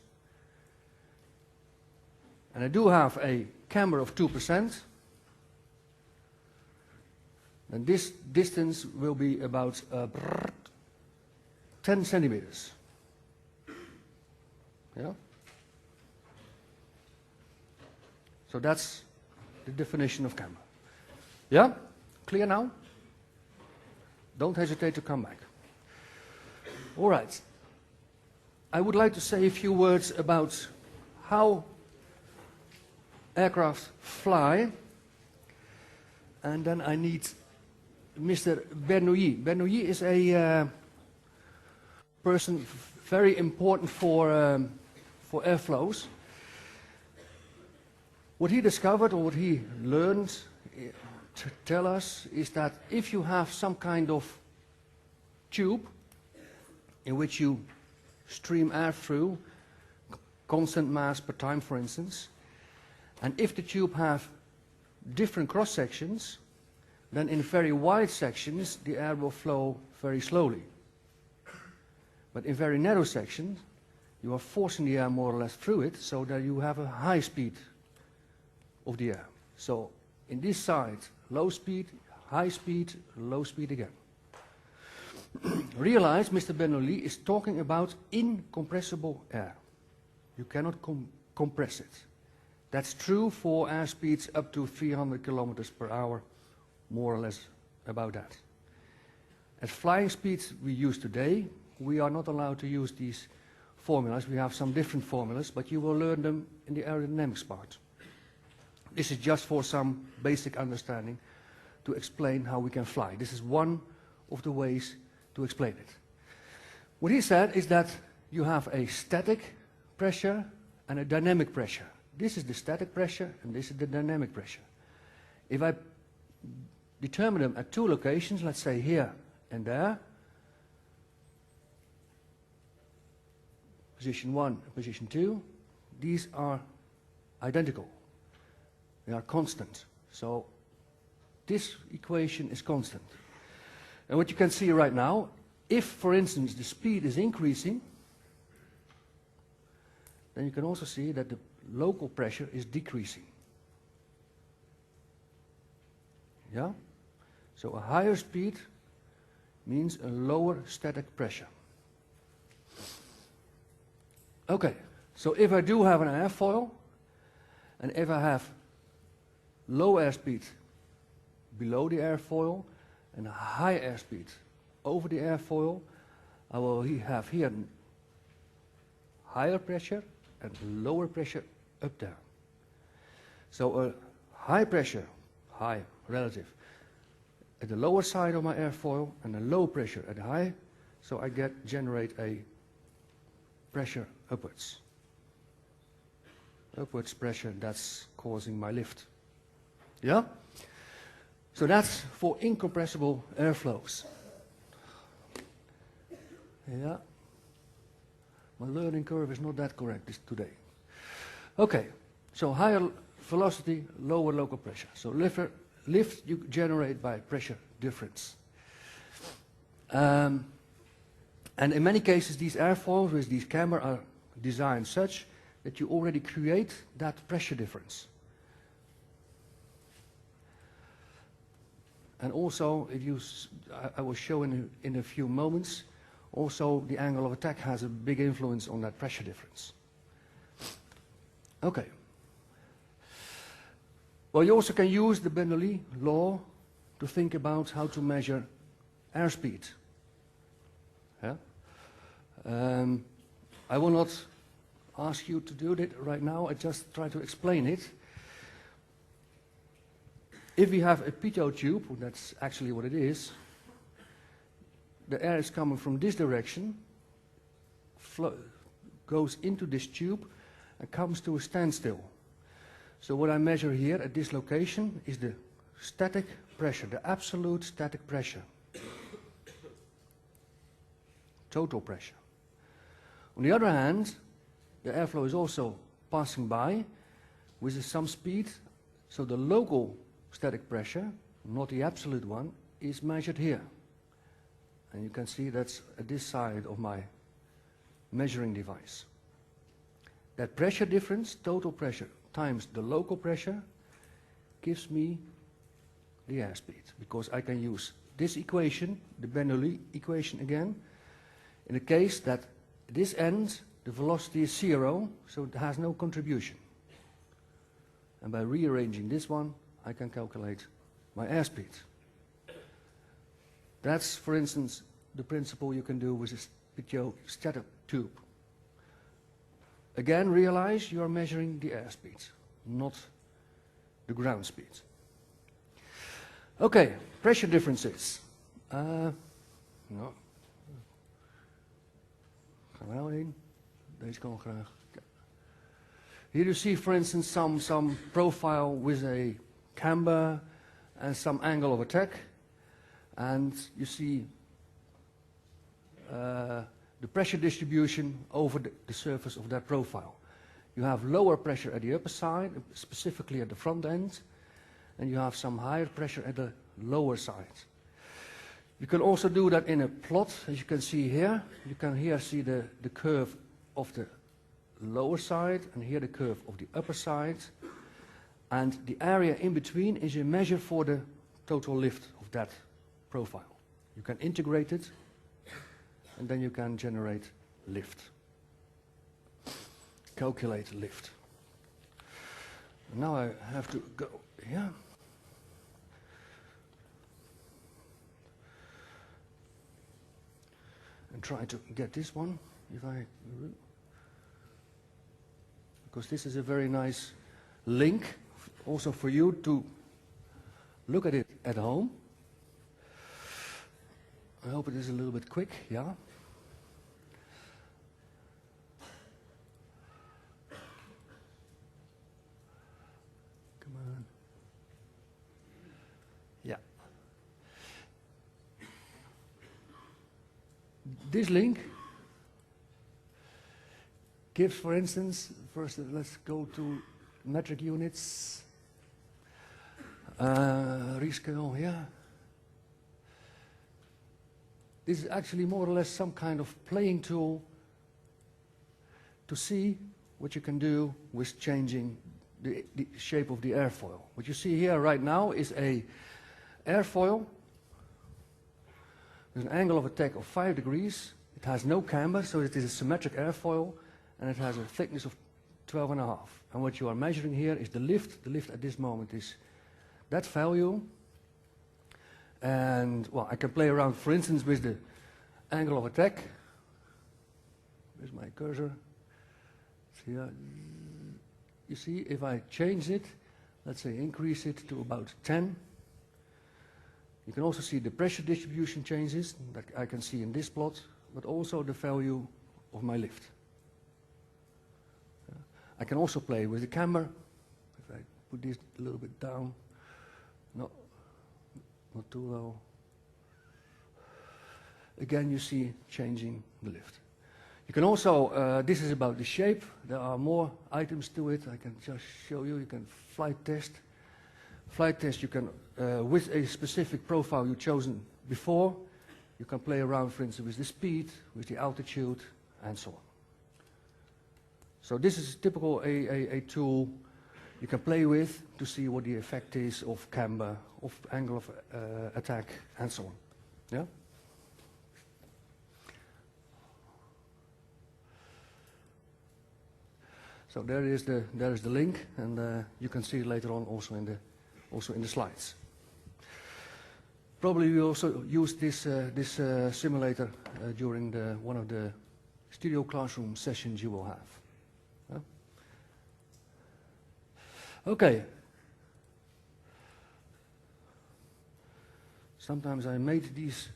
Speaker 2: and I do have a camber of 2%, then this distance will be about 10 centimeters. Yeah? So that's the definition of camber. Yeah? Clear now? Don't hesitate to come back. All right. I would like to say a few words about how aircraft fly, and then I need Mr. Bernoulli. Bernoulli is a person very important for airflows. What he discovered, or what he learned to tell us, is that if you have some kind of tube in which you stream air through, constant mass per time, for instance, and if the tube have different cross sections, then in very wide sections the air will flow very slowly. But in very narrow sections you are forcing the air more or less through it, so that you have a high speed of the air. So in this side, low speed, high speed, low speed again. Realize Mr. Bernoulli is talking about incompressible air. You cannot compress it. That's true for air speeds up to 300 kilometers per hour, more or less about that. At flying speeds we use today, we are not allowed to use these formulas. We have some different formulas, but you will learn them in the aerodynamics part. This is just for some basic understanding to explain how we can fly. This is one of the ways to explain it. What he said is that you have a static pressure and a dynamic pressure. This is the static pressure and this is the dynamic pressure. If I determine them at two locations, let's say here and there, position 1 and position 2, these are identical. They are constant. So this equation is constant. And what you can see right now, if, for instance, the speed is increasing, then you can also see that the local pressure is decreasing. Yeah? So a higher speed means a lower static pressure. Okay, so if I do have an airfoil, and if I have low airspeed below the airfoil and a high airspeed over the airfoil, I will have here higher pressure and lower pressure up there. So a high pressure, high relative, at the lower side of my airfoil and a low pressure at the high, so I generate a pressure upwards. Upwards pressure that's causing my lift. Yeah? So that's for incompressible airflows. Yeah. My learning curve is not that correct today. Okay, so higher velocity, lower local pressure. So lift you generate by pressure difference. And in many cases these airfoils with these camber are designed such that you already create that pressure difference. And also, I will show in a few moments, also the angle of attack has a big influence on that pressure difference. Okay. Well, you also can use the Bernoulli law to think about how to measure airspeed. Yeah? I will not ask you to do that right now, I just try to explain it. If we have a pitot tube, that's actually what it is, the air is coming from this direction, goes into this tube and comes to a standstill. So what I measure here at this location is the static pressure, the absolute static pressure. Total pressure. On the other hand, the airflow is also passing by with some speed, so the local static pressure, not the absolute one, is measured here. And you can see that's at this side of my measuring device. That pressure difference, total pressure, times the local pressure, gives me the airspeed, because I can use this equation, the Bernoulli equation again, in the case that at this end the velocity is 0, so it has no contribution. And by rearranging this one, I can calculate my airspeed. That's, for instance, the principle you can do with your static tube. Again, realize you are measuring the airspeed, not the ground speed. Okay, pressure differences. No. Gaan we nou in? Deze kan graag. Here you see, for instance, some profile with a camber and some angle of attack, and you see the pressure distribution over the surface of that profile. You have lower pressure at the upper side, specifically at the front end, and you have some higher pressure at the lower side. You can also do that in a plot, as you can see here. You can here see the curve of the lower side, and here the curve of the upper side. And the area in between is a measure for the total lift of that profile. You can integrate it, and then you can generate lift. Calculate lift. Now I have to go here. And try to get this one, because this is a very nice link also for you to look at it at home. I hope it is a little bit quick, yeah? Come on. Yeah. This link gives, for instance, first let's go to metric units. Rescale, yeah. This is actually more or less some kind of playing tool to see what you can do with changing the shape of the airfoil. What you see here right now is a airfoil with an angle of attack of 5 degrees. It has no camber, so it is a symmetric airfoil, and it has a thickness of 12.5. And what you are measuring here is the lift. The lift at this moment is that value. And, well, I can play around, for instance, with the angle of attack. Where's my cursor? It's here. You see, if I change it, let's say increase it to about 10, you can also see the pressure distribution changes that I can see in this plot, but also the value of my lift. I can also play with the camber. If I put this a little bit down, no, not too low. Again, you see changing the lift. You can also, this is about the shape. There are more items to it. I can just show you. You can flight test. Flight test, you can, with a specific profile you've chosen before, you can play around, for instance, with the speed, with the altitude, and so on. So this is typical a tool you can play with to see what the effect is of camber, of angle of attack, and so on. Yeah? So there is the link, and you can see it later on also in the slides. Probably we also use this simulator during one of the studio classroom sessions you will have. Yeah? Okay. Sometimes I made these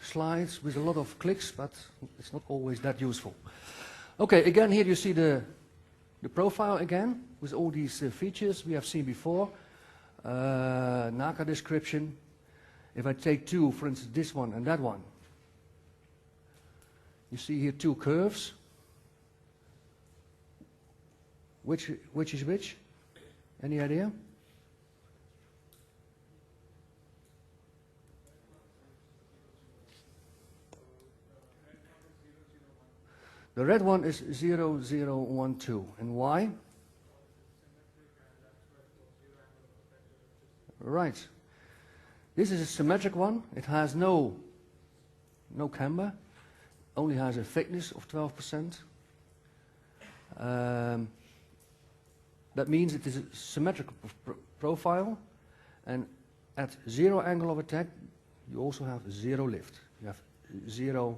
Speaker 2: slides with a lot of clicks, but it's not always that useful. Okay, again here you see the profile again with all these features we have seen before. NACA description. If I take two, for instance, this one and that one, you see here two curves. Which is which? Any idea? The red one is 0012. And why? Right. This is a symmetric one. It has no camber. Only has a thickness of 12%. That means it is a symmetrical profile, and at zero angle of attack, you also have zero lift. You have zero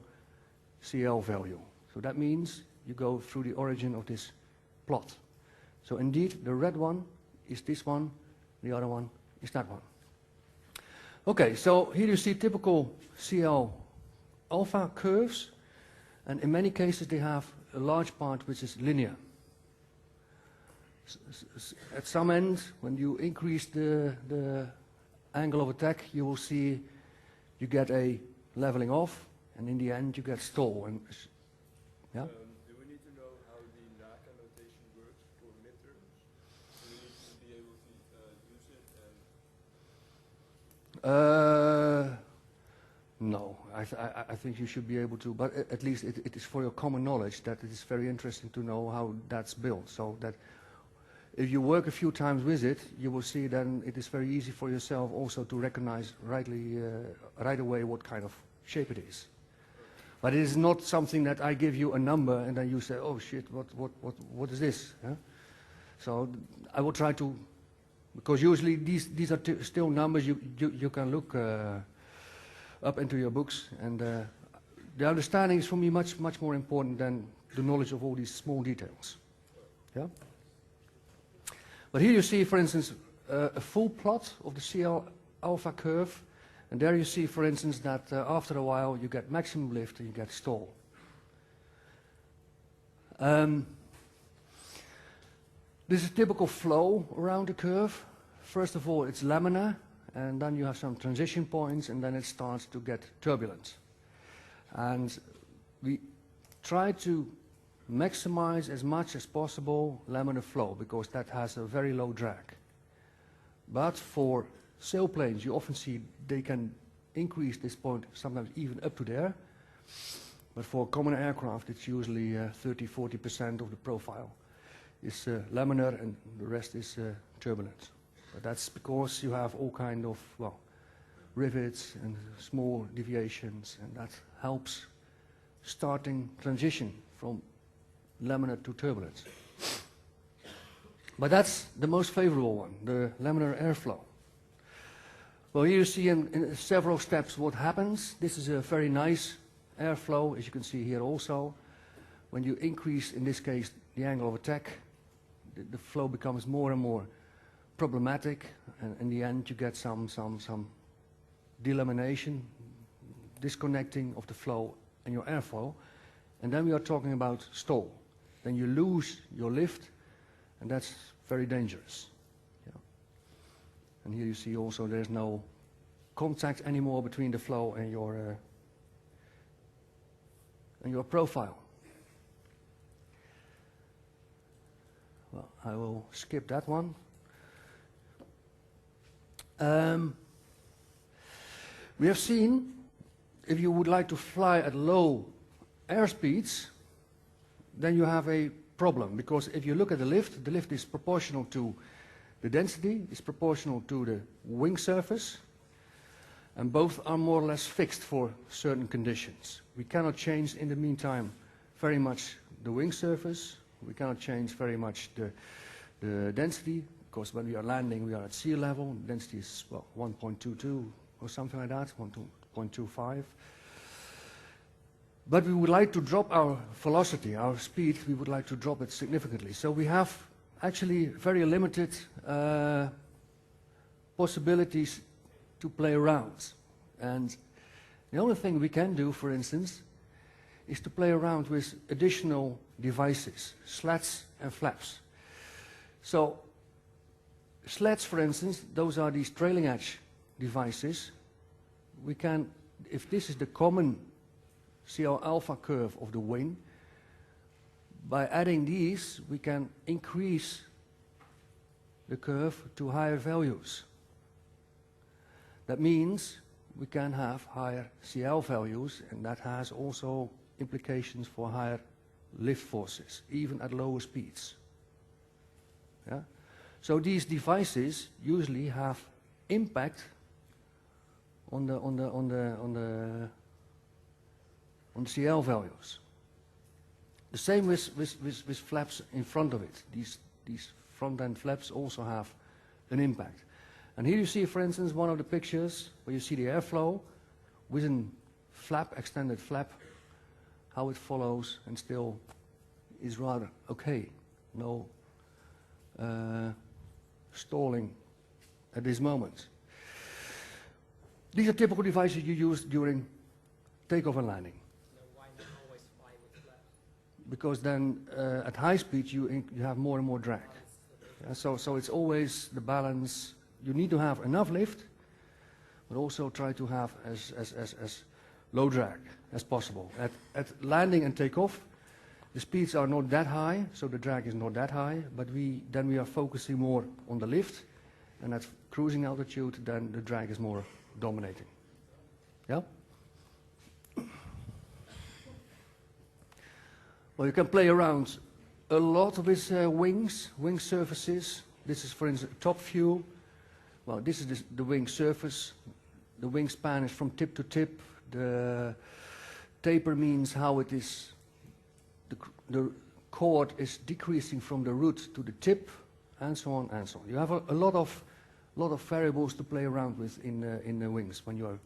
Speaker 2: CL value. So that means you go through the origin of this plot. So indeed, the red one is this one, the other one is that one. Okay, so here you see typical CL alpha curves, and in many cases they have a large part which is linear. At some end, when you increase the angle of attack, you will see you get a leveling off, and in the end you get stall. And yeah.
Speaker 3: Do we need to know how the NACA notation works for midterms? Do we need to be able to use it?
Speaker 2: No, I think you should be able to, but at least it is for your common knowledge that it is very interesting to know how that's built, so that if you work a few times with it, you will see then it is very easy for yourself also to recognize right away what kind of shape it is. But it is not something that I give you a number and then you say, oh shit, what is this? Huh? So I will try to, because usually these are still numbers you can look up into your books, and the understanding is for me much more important than the knowledge of all these small details. Yeah? But here you see, for instance, a full plot of the CL alpha curve, and there you see, for instance, that after a while you get maximum lift and you get stall. This is typical flow around the curve. First of all, it's laminar, and then you have some transition points, and then it starts to get turbulent. And we try to maximize as much as possible laminar flow, because that has a very low drag. But for sailplanes, you often see they can increase this point sometimes even up to there. But for common aircraft, it's usually 30–40% of the profile is laminar, and the rest is turbulent. But that's because you have all kind of, well, rivets and small deviations, and that helps starting transition from laminar to turbulence. But that's the most favorable one, the laminar airflow. Well, here you see in several steps what happens. This is a very nice airflow, as you can see here also. When you increase, in this case, the angle of attack, the flow becomes more and more problematic, and in the end you get some delamination, disconnecting of the flow and your airflow, and then we are talking about stall. Then you lose your lift, and that's very dangerous. Yeah. And here you see also there's no contact anymore between the flow and your profile. Well, I will skip that one. We have seen, if you would like to fly at low airspeeds, then you have a problem, because if you look at the lift is proportional to the density, is proportional to the wing surface, and both are more or less fixed for certain conditions. We cannot change in the meantime very much the wing surface, we cannot change very much the density, because when we are landing we are at sea level, density is, well, 1.22 or something like that, 1.25. But we would like to drop our velocity, our speed, we would like to drop it significantly. So we have actually very limited possibilities to play around. And the only thing we can do, for instance, is to play around with additional devices, slats and flaps. So sleds, for instance, those are these trailing edge devices. We can, if this is the common CL alpha curve of the wing, by adding these, we can increase the curve to higher values. That means we can have higher CL values, and that has also implications for higher lift forces, even at lower speeds. Yeah? So these devices usually have impact on the CL values. The same with flaps in front of it. These front end flaps also have an impact. And here you see, for instance, one of the pictures where you see the airflow with a flap, extended flap, how it follows and still is rather okay. No stalling at this moment. These are typical devices you use during takeoff and landing.
Speaker 6: Why not always fly with flaps?
Speaker 2: Because then at high speed you have more and more drag. Yeah, so it's always the balance. You need to have enough lift, but also try to have as low drag as possible. At landing and takeoff, the speeds are not that high, so the drag is not that high, but then we are focusing more on the lift, and at cruising altitude, then the drag is more dominating. Yeah? Well, you can play around a lot with wings, wing surfaces. This is, for instance, top view. Well, this is the wing surface. The wingspan is from tip to tip. The taper means how it is, the chord is decreasing from the root to the tip, and so on and so on. You have a lot of variables to play around with in the wings when you are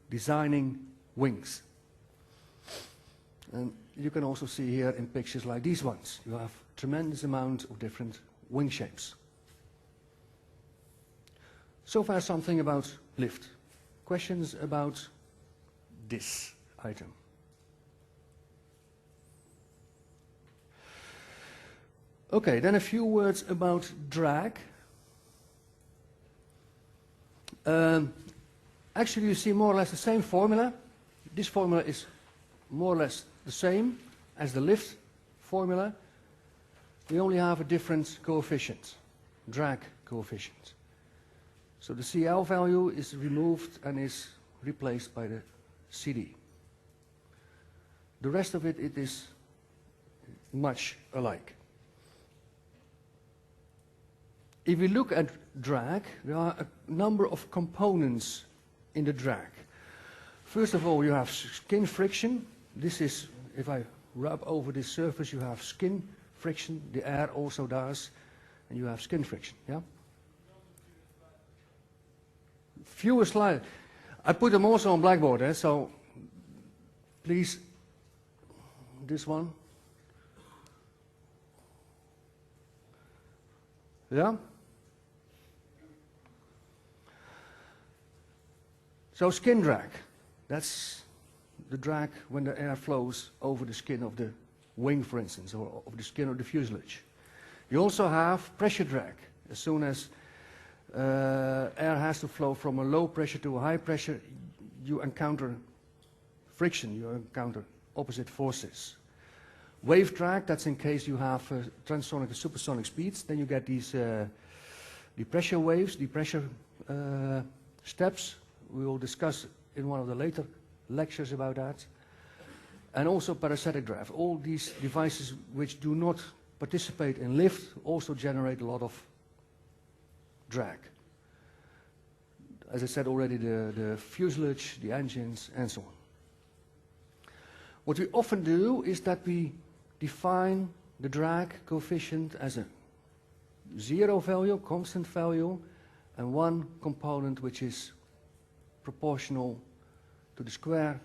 Speaker 2: designing wings. And you can also see here in pictures like these ones. You have tremendous amount of different wing shapes. So far something about lift. Questions about this item? Okay, then a few words about drag. Actually, you see more or less the same formula. This formula is more or less the same as the lift formula. We only have a different coefficient, drag coefficient. So the CL value is removed and is replaced by the CD. The rest of it is much alike. If we look at drag, there are a number of components in the drag. First of all, you have skin friction. This is, if I rub over this surface, you have skin friction. The air also does, and you have skin friction. Yeah. Fewer slides. I put them also on Blackboard, so please, this one. Yeah? So skin drag, that's the drag when the air flows over the skin of the wing, for instance, or of the skin of the fuselage. You also have pressure drag. As soon as air has to flow from a low pressure to a high pressure, you encounter friction, you encounter opposite forces. Wave drag, that's in case you have transonic and supersonic speeds, then you get these the pressure waves, the pressure steps. We will discuss in one of the later lectures about that. And also parasitic drag. All these devices which do not participate in lift also generate a lot of drag. As I said already, the fuselage, the engines, and so on. What we often do is that we define the drag coefficient as a zero value, constant value, and one component which is proportional to the square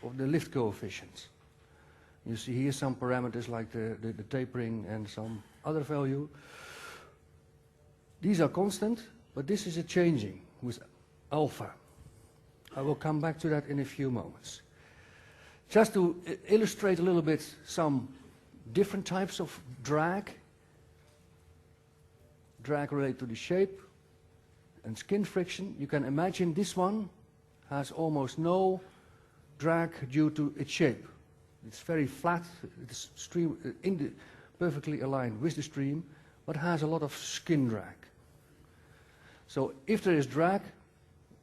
Speaker 2: of the lift coefficient. You see here some parameters like the tapering and some other value. These are constant, but this is a changing with alpha. I will come back to that in a few moments. Just to illustrate a little bit some different types of drag. drag related to the shape and skin friction. You can imagine this one has almost no drag due to its shape. It's very flat, it's perfectly aligned with the stream, but has a lot of skin drag. So if there is drag,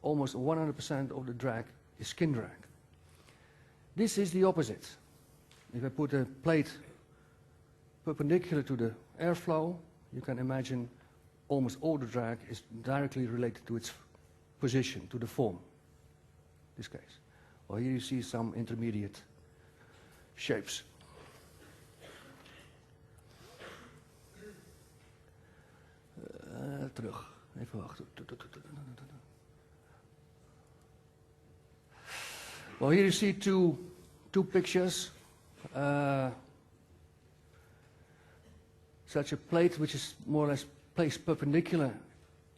Speaker 2: almost 100% of the drag is skin drag. This is the opposite. If I put a plate perpendicular to the airflow, you can imagine almost all the drag is directly related to its position, to the form, in this case. Well, here you see some intermediate shapes. Terug. Even wachten. Well, here you see two pictures. Such a plate which is more or less placed perpendicular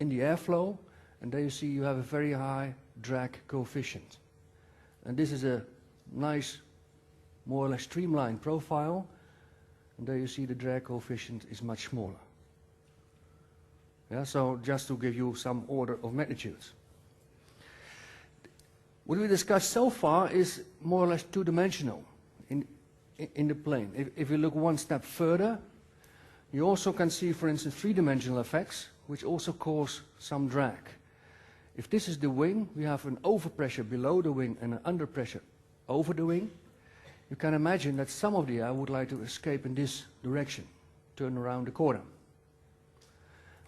Speaker 2: in the airflow, and there you see you have a very high drag coefficient. And this is a nice, more or less streamlined profile, and there you see the drag coefficient is much smaller. Yeah, so just to give you some order of magnitudes. What we discussed so far is more or less two-dimensional in the plane. If you look one step further, you also can see, for instance, three-dimensional effects, which also cause some drag. If this is the wing, we have an overpressure below the wing and an underpressure over the wing. You can imagine that some of the air would like to escape in this direction, turn around the corner.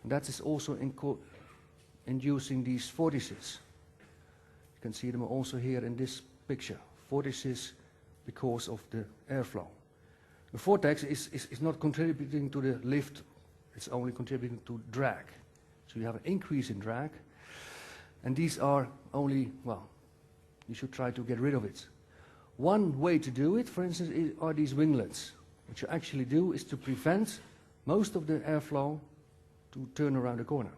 Speaker 2: And that is also inducing these vortices. You can see them also here in this picture. Vortices because of the airflow. The vortex is not contributing to the lift, it's only contributing to drag. So you have an increase in drag, and these are only, well, you should try to get rid of it. One way to do it, for instance, are these winglets. What you actually do is to prevent most of the airflow to turn around the corner.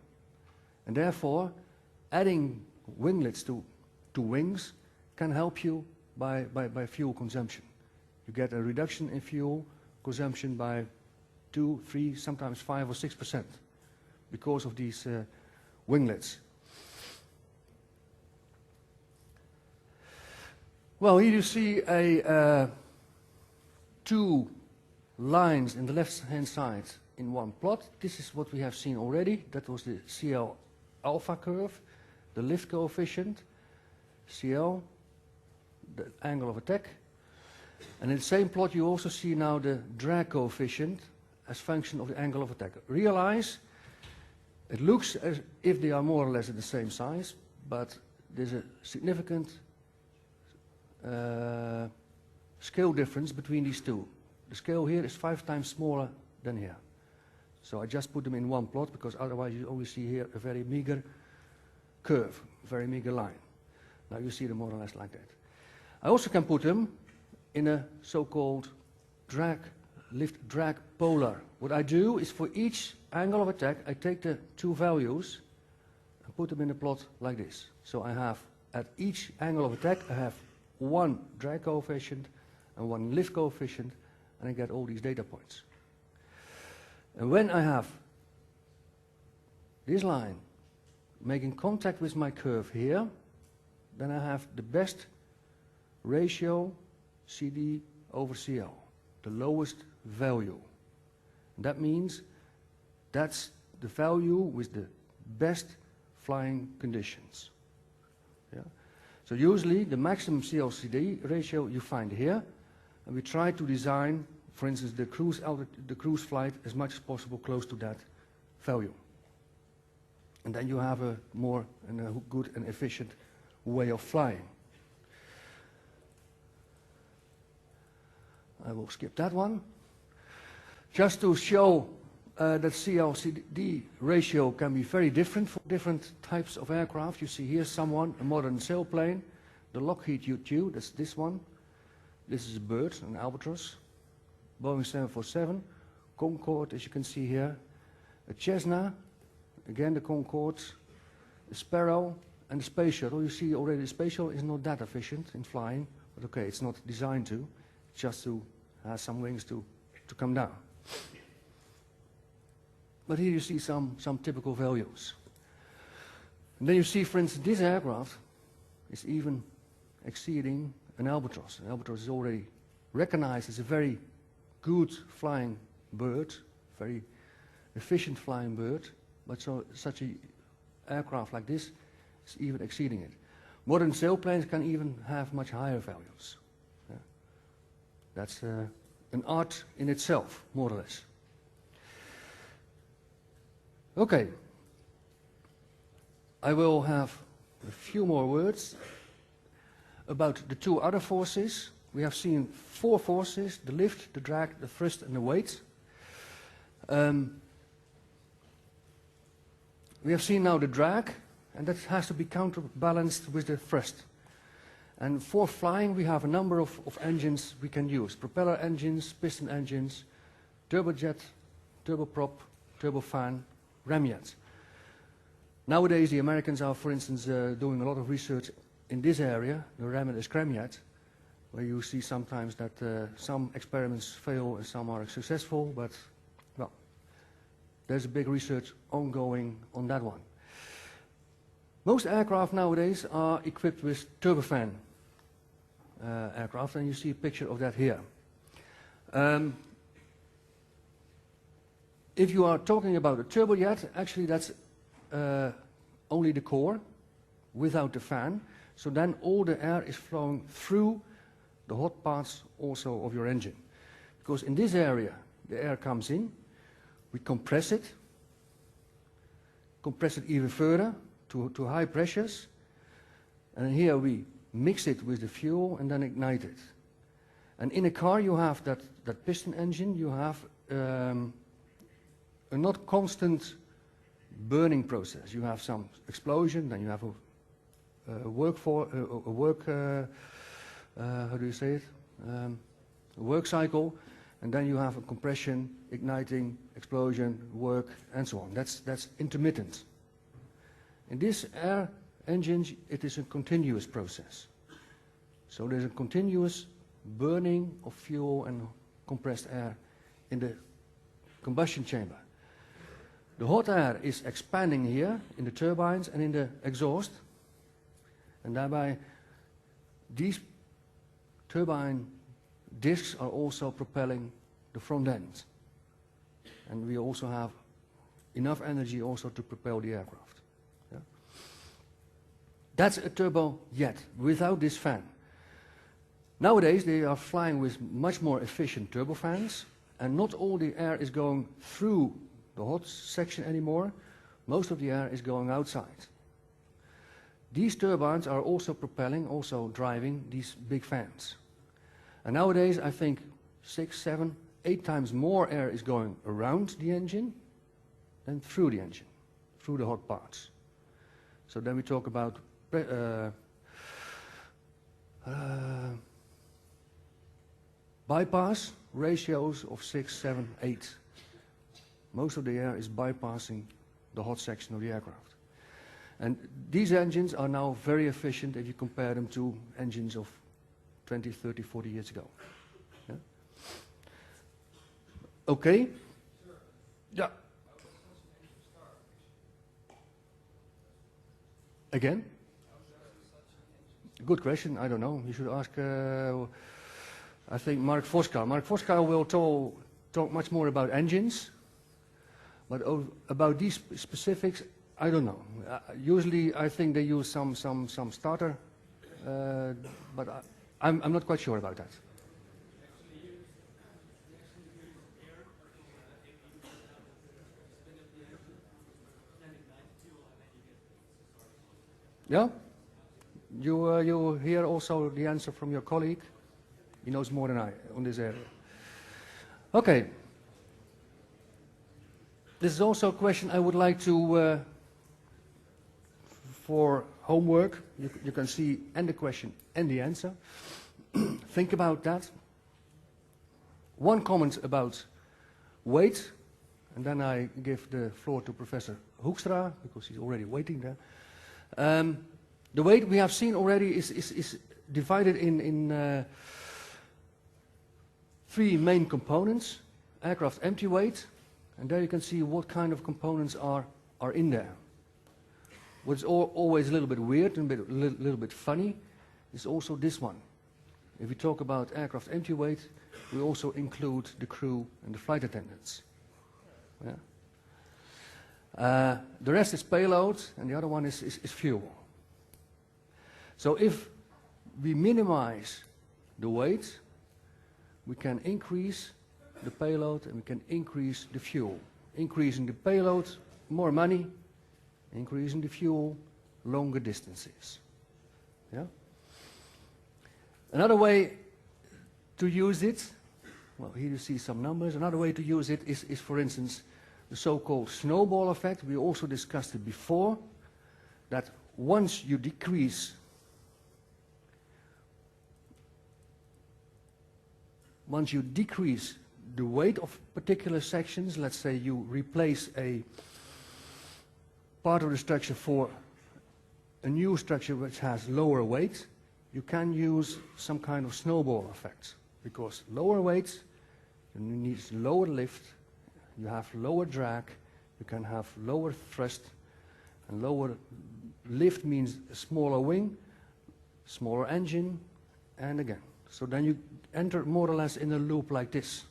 Speaker 2: And therefore, adding winglets to wings can help you by fuel consumption. You get a reduction in fuel consumption by 2, 3, sometimes 5 or 6% because of these winglets. Well, here you see two lines in the left-hand side in one plot. This is what we have seen already. That was the CL alpha curve, the lift coefficient, CL, the angle of attack. And in the same plot you also see now the drag coefficient as function of the angle of attack. Realize it looks as if they are more or less at the same size, but there's a significant scale difference between these two. The scale here is 5 times smaller than here. So I just put them in one plot because otherwise you only see here a very meager curve, very meager line. Now you see them more or less like that. I also can put them in a so-called lift-drag polar. What I do is for each angle of attack, I take the two values and put them in a plot like this. So I have, at each angle of attack, I have one drag coefficient and one lift coefficient, and I get all these data points. And when I have this line making contact with my curve here, then I have the best ratio CD over CL, the lowest value. And that means that's the value with the best flying conditions. Yeah? So usually the maximum CL-CD ratio you find here, and we try to design, for instance, the cruise flight as much as possible close to that value. And then you have a more and a good and efficient way of flying. I will skip that one. Just to show that CL-CD ratio can be very different for different types of aircraft. You see here someone, a modern sailplane, the Lockheed U2, that's this one. This is a bird, an albatross. Boeing 747, Concorde, as you can see here. A Cessna, again the Concorde, the Sparrow, and the Space Shuttle. You see already the Space Shuttle is not that efficient in flying, but okay, it's not designed to, just to have some wings to come down. But here you see some typical values. And then you see, for instance, this aircraft is even exceeding an albatross. An albatross is already recognized as a very good flying bird, very efficient flying bird, but such an aircraft like this is even exceeding it. Modern sailplanes can even have much higher values. Yeah. That's an art in itself, more or less. Okay. I will have a few more words about the two other forces. We have seen four forces: the lift, the drag, the thrust, and the weight. We have seen now the drag, and that has to be counterbalanced with the thrust. And for flying, we have a number of engines we can use: propeller engines, piston engines, turbojet, turboprop, turbofan, ramjet. Nowadays, the Americans are, for instance, doing a lot of research in this area, the ramjet and scramjet, where you see sometimes that some experiments fail and some are successful, but, well, there's a big research ongoing on that one. Most aircraft nowadays are equipped with turbofan aircraft, and you see a picture of that here. If you are talking about a turbojet, actually that's only the core without the fan, so then all the air is flowing through the hot parts also of your engine. Because in this area the air comes in, we compress it even further to high pressures, and here we mix it with the fuel and then ignite it. And in a car you have that piston engine, you have a not constant burning process. You have some explosion, then you have a work cycle, and then you have a compression, igniting, explosion, work, and so on. That's intermittent. In this air engines, it is a continuous process. So there's a continuous burning of fuel and compressed air in the combustion chamber. The hot air is expanding here in the turbines and in the exhaust, and thereby these turbine discs are also propelling the front end. And we also have enough energy also to propel the aircraft. Yeah? That's a turbojet without this fan. Nowadays they are flying with much more efficient turbofans, and not all the air is going through the hot section anymore. Most of the air is going outside. These turbines are also propelling, also driving these big fans. And nowadays I think 6, 7, 8 times more air is going around the engine than through the engine, through the hot parts. So then we talk about bypass ratios of 6, 7, 8. Most of the air is bypassing the hot section of the aircraft. And these engines are now very efficient if you compare them to engines of 20, 30, 40 years ago. Yeah? Okay? Yeah. Again? Good question. I don't know. You should ask, I think, Mark Voskar. Mark Voskar will talk much more about engines. But about these specifics, I don't know. Usually, I think they use some starter, but I'm not quite sure about that. Yeah? You hear also the answer from your colleague. He knows more than I on this area. Okay. This is also a question I would like to, for homework, you can see and the question and the answer. Think about that. One comment about weight, and then I give the floor to Professor Hoekstra, because he's already waiting there. The weight we have seen already is divided in 3 main components: aircraft empty weight, And there you can see what kind of components are in there. What's always a little bit weird and a little bit funny is also this one. If we talk about aircraft empty weight, we also include the crew and the flight attendants. Yeah. The rest is payload, and the other one is fuel. So if we minimize the weight, we can increase the payload and we can increase the fuel. Increasing the payload, more money. Increasing the fuel, longer distances. Yeah? Another way to use it, well, here you see some numbers. Another way to use it is for instance, the so-called snowball effect. We also discussed it before, that once you decrease the weight of particular sections, let's say you replace a part of the structure for a new structure which has lower weight, you can use some kind of snowball effect. Because lower weight, you need lower lift, you have lower drag, you can have lower thrust, and lower lift means a smaller wing, smaller engine, and again. So then you enter more or less in a loop like this.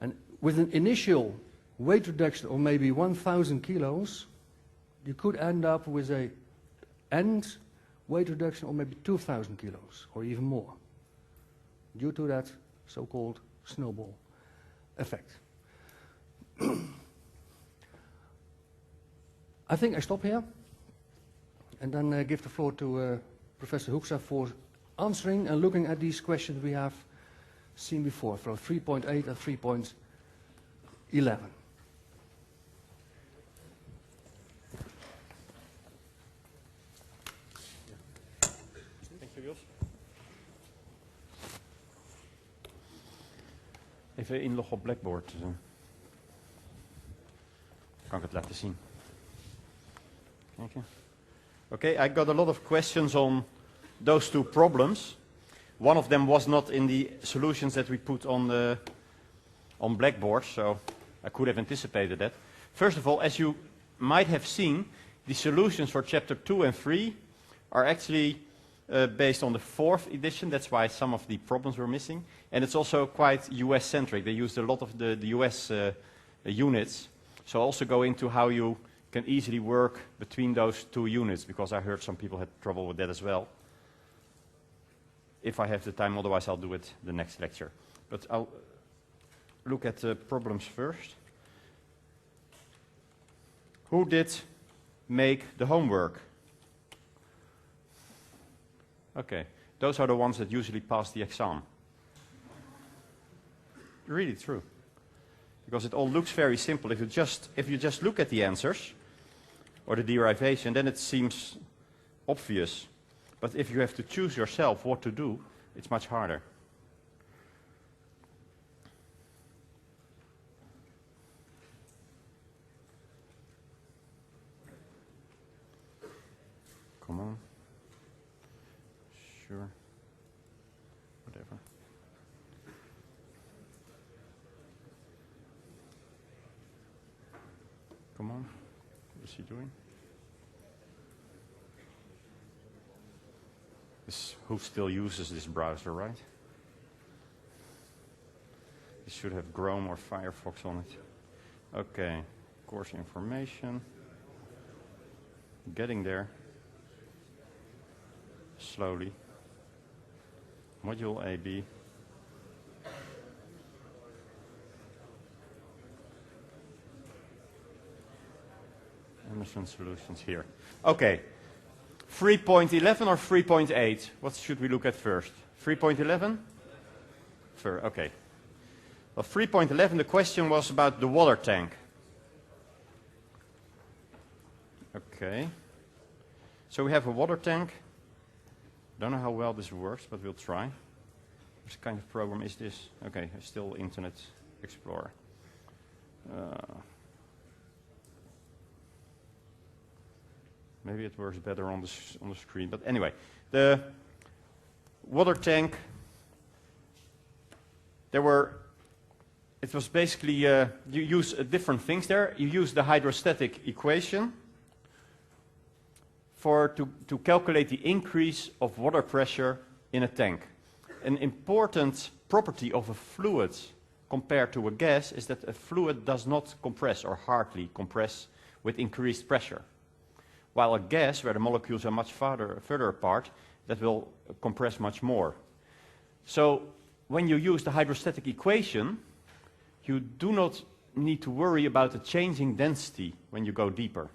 Speaker 2: And with an initial weight reduction of maybe 1,000 kilos, you could end up with a end weight reduction of maybe 2,000 kilos or even more, due to that so-called snowball effect. I think I stop here and then give the floor to Professor Hoekstra for answering and looking at these questions we have seen before, from 3.8 and 3.11.
Speaker 7: Even inloggen op Blackboard. Kan ik het laten zien. Kijken. Okay, I got a lot of questions on those two problems. One of them was not in the solutions that we put on Blackboard, so I could have anticipated that. First of all, as you might have seen, the solutions for chapter 2 and 3 are actually based on the 4th edition. That's why some of the problems were missing. And it's also quite US-centric. They used a lot of the US units. So I'll also go into how you can easily work between those two units, because I heard some people had trouble with that as well. If I have the time, otherwise I'll do it the next lecture. But I'll look at the problems first. Who did make the homework? Okay, those are the ones that usually pass the exam. Really true. Because it all looks very simple. If you just look at the answers or the derivation, then it seems obvious. But if you have to choose yourself what to do, it's much harder. Come on. Sure. Whatever. Come on. What is he doing? Who still uses this browser, right? It should have Chrome or Firefox on it. Okay. Course information. Getting there. Slowly. Module AB. Emerson solutions here. Okay. 3.11 or 3.8? What should we look at first? 3.11? Okay. Well, 3.11, the question was about the water tank. Okay. So we have a water tank. Don't know how well this works, but we'll try. What kind of program is this? Okay, still Internet Explorer. Maybe it works better on the screen. But anyway, the water tank, there were it was basically, you use different things there. You use the hydrostatic equation to calculate the increase of water pressure in a tank. An important property of a fluid compared to a gas is that a fluid does not compress or hardly compress with increased pressure. While a gas, where the molecules are much further apart, that will compress much more. So when you use the hydrostatic equation, you do not need to worry about the changing density when you go deeper.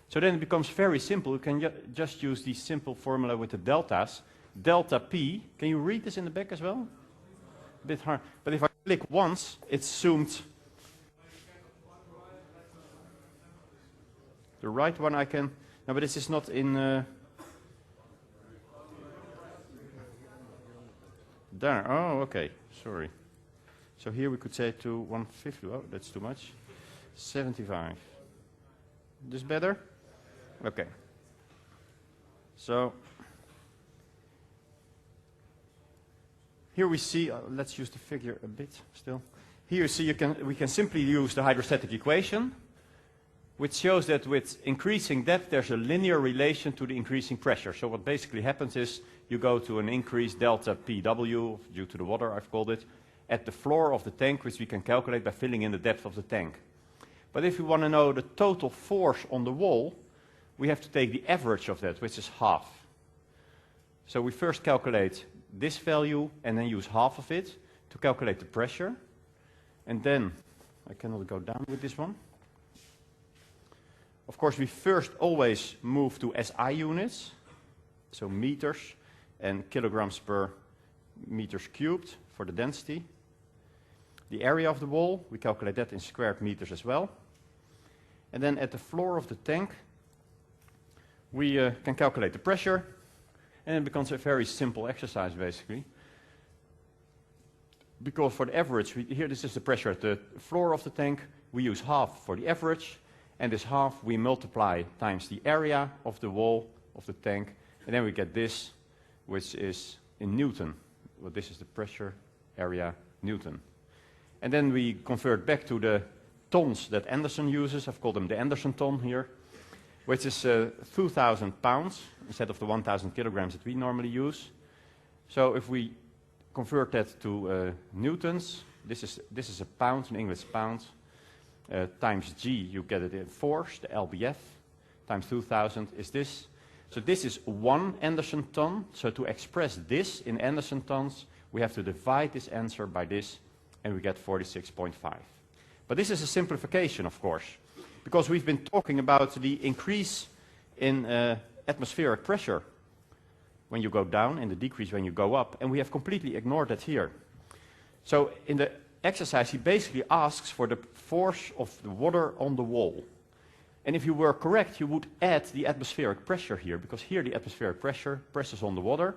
Speaker 7: So then it becomes very simple. You can just use the simple formula with the deltas. Delta P, can you read this in the back as well? A bit hard. But if I click once, it's zoomed. The right one I can... No, but this is not in... There, oh, okay, sorry. So here we could say to 150, oh, that's too much. 75. This better? Okay. So here we see, let's use the figure a bit still. Here you see we can simply use the hydrostatic equation, which shows that with increasing depth there's a linear relation to the increasing pressure. So what basically happens is you go to an increased delta PW, due to the water I've called it, at the floor of the tank, which we can calculate by filling in the depth of the tank. But if we want to know the total force on the wall, we have to take the average of that, which is half. So we first calculate this value and then use half of it to calculate the pressure. And then, I cannot go down with this one. Of course, we first always move to SI units, so meters and kilograms per meters cubed for the density. The area of the wall, we calculate that in squared meters as well. And then at the floor of the tank, we can calculate the pressure, and it becomes a very simple exercise basically. Because for the average, here this is the pressure at the floor of the tank, we use half for the average, and this half we multiply times the area of the wall of the tank, and then we get this, which is in Newton. Well, this is the pressure area Newton. And then we convert back to the tons that Anderson uses. I've called them the Anderson ton here, which is 2,000 pounds instead of the 1,000 kilograms that we normally use. So if we convert that to newtons, this is a pound, in English pound, times G, you get it in force, the LBF, times 2,000 is this. So this is 1 Anderson ton. So to express this in Anderson tons, we have to divide this answer by this, and we get 46.5. But this is a simplification, of course, because we've been talking about the increase in atmospheric pressure when you go down and the decrease when you go up, and we have completely ignored that here. So in the exercise, he basically asks for the force of the water on the wall. And if you were correct, you would add the atmospheric pressure here, because here the atmospheric pressure presses on the water.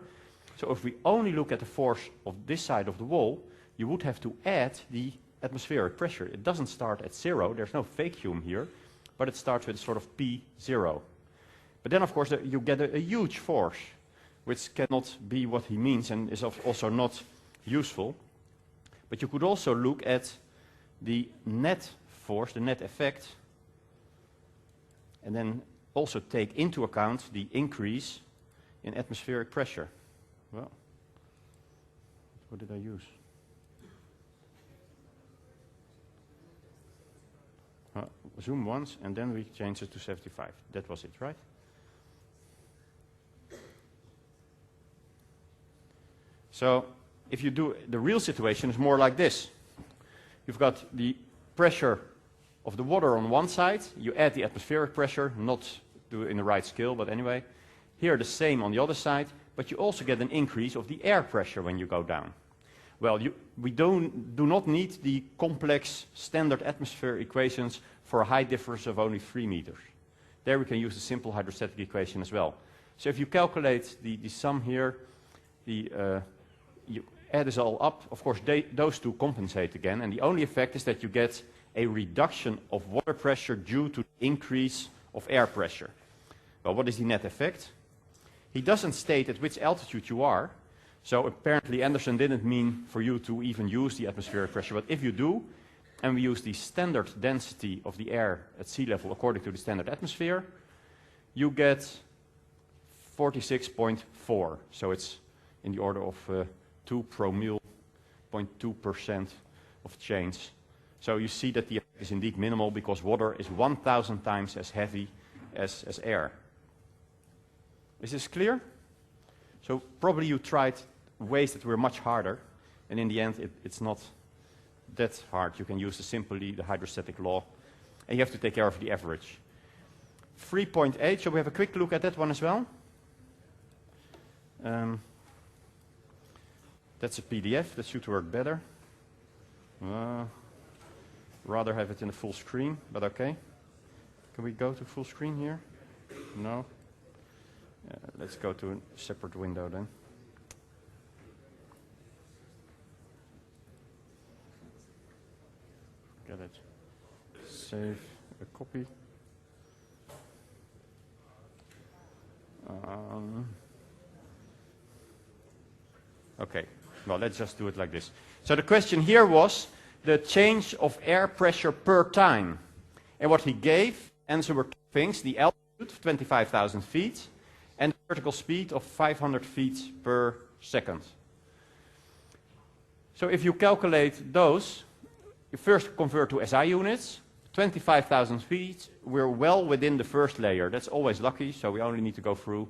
Speaker 7: So if we only look at the force of this side of the wall, you would have to add the atmospheric pressure. It doesn't start at 0, there's no vacuum here, but it starts with a sort of P0. But then of course you get a huge force, which cannot be what he means and is also not useful. But you could also look at the net force, the net effect, and then also take into account the increase in atmospheric pressure. Well, what did I use? Zoom once, and then we change it to 75. That was it, right? So if you do, the real situation is more like this. You've got the pressure of the water on one side, you add the atmospheric pressure, not do it in the right scale, but anyway. Here the same on the other side, but you also get an increase of the air pressure when you go down. Well, we do not need the complex standard atmosphere equations for a height difference of only 3 meters. There we can use the simple hydrostatic equation as well. So if you calculate the sum here, you add this all up, of course those two compensate again, and the only effect is that you get a reduction of water pressure due to the increase of air pressure. Well, what is the net effect? He doesn't state at which altitude you are, So apparently Anderson didn't mean for you to even use the atmospheric pressure, but if you do, and we use the standard density of the air at sea level according to the standard atmosphere, you get 46.4. So it's in the order of 2 promille, 0.2% of change. So you see that the effect is indeed minimal because water is 1,000 times as heavy as air. Is this clear? So probably you tried ways that were much harder, and in the end it's not that hard. You can use simply the hydrostatic law, and you have to take care of the average. 3.8, shall we have a quick look at that one as well? That's a PDF, that should work better. Rather have it in the full screen, but okay. Can we go to full screen here? No? Let's go to a separate window then. Get it. Save a copy. Okay, well, let's just do it like this. So the question here was the change of air pressure per time. And what he gave, answer were two things, the altitude of 25,000 feet and the vertical speed of 500 feet per second. So if you calculate those, you first convert to SI units. 25,000 feet, we're well within the first layer. That's always lucky, so we only need to go through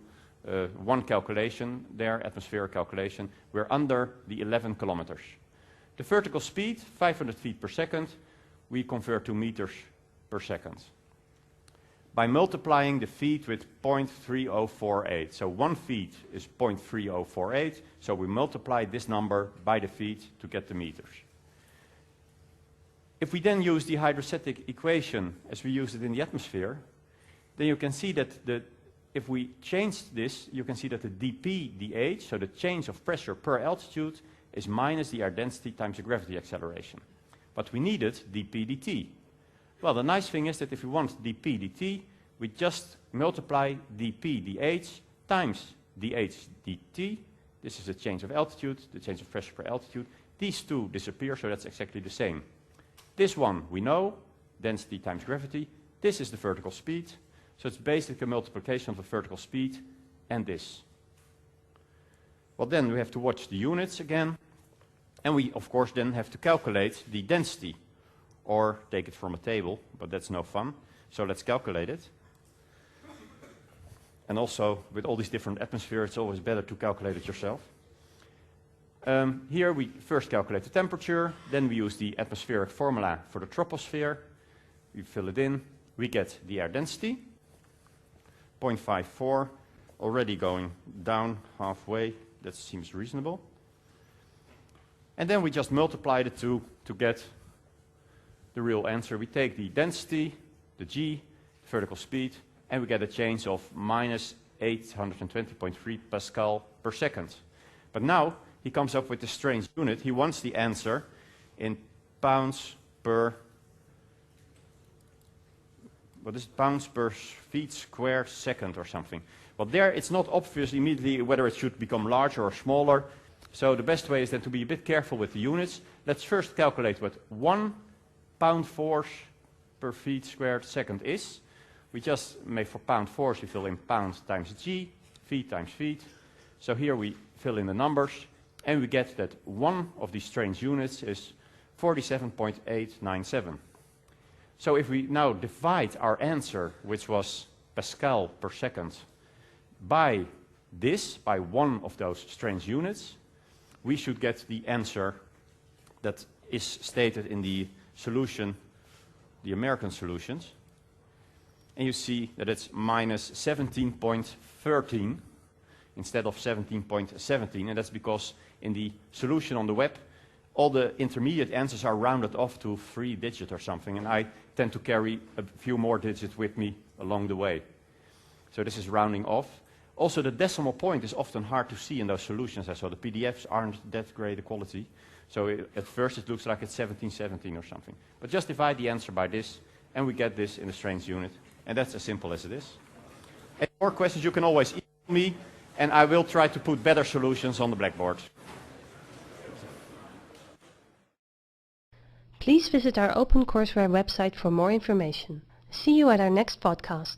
Speaker 7: one calculation there, atmospheric calculation. We're under the 11 kilometers. The vertical speed, 500 feet per second, we convert to meters per second. By multiplying the feet with 0.3048. So 1 feet is 0.3048, so we multiply this number by the feet to get the meters. If we then use the hydrostatic equation as we use it in the atmosphere, then you can see that if we change this, you can see that the dP dH, so the change of pressure per altitude, is minus the air density times the gravity acceleration. But we needed dP dt. Well, the nice thing is that if we want dP dt, we just multiply dP dH times dH dt. This is the change of altitude, the change of pressure per altitude. These two disappear, so that's exactly the same. This one we know, density times gravity. This is the vertical speed. So it's basically a multiplication of the vertical speed and this. Well, then we have to watch the units again. And we, of course, then have to calculate the density. Or take it from a table, but that's no fun. So let's calculate it. And also, with all these different atmospheres, it's always better to calculate it yourself. Here we first calculate the temperature, then we use the atmospheric formula for the troposphere. We fill it in, we get the air density, 0.54, already going down halfway, that seems reasonable. And then we just multiply the two to get the real answer. We take the density, the G, vertical speed, and we get a change of minus 820.3 Pascal per second. But now, he comes up with a strange unit. He wants the answer in pounds per, what is it, pounds per feet squared second or something. Well, there it's not obvious immediately whether it should become larger or smaller. So the best way is then to be a bit careful with the units. Let's first calculate what 1 pound force per feet squared second is. We just make for pound force, we fill in pounds times G, feet times feet. So here we fill in the numbers. And we get that one of these strange units is 47.897. So if we now divide our answer, which was Pascal per second, by this, by one of those strange units, we should get the answer that is stated in the solution, the American solutions. And you see that it's minus 17.13 instead of 17.17, and that's because in the solution on the web, all the intermediate answers are rounded off to 3 digits or something, and I tend to carry a few more digits with me along the way. So this is rounding off. Also, the decimal point is often hard to see in those solutions, so the PDFs aren't that great a quality. So at first it looks like it's 1717 or something. But just divide the answer by this, and we get this in a strange unit. And that's as simple as it is. Any more questions, you can always email me. and I will try to put better solutions on the blackboard.
Speaker 1: Please visit our OpenCourseWare website for more information. See you at our next podcast.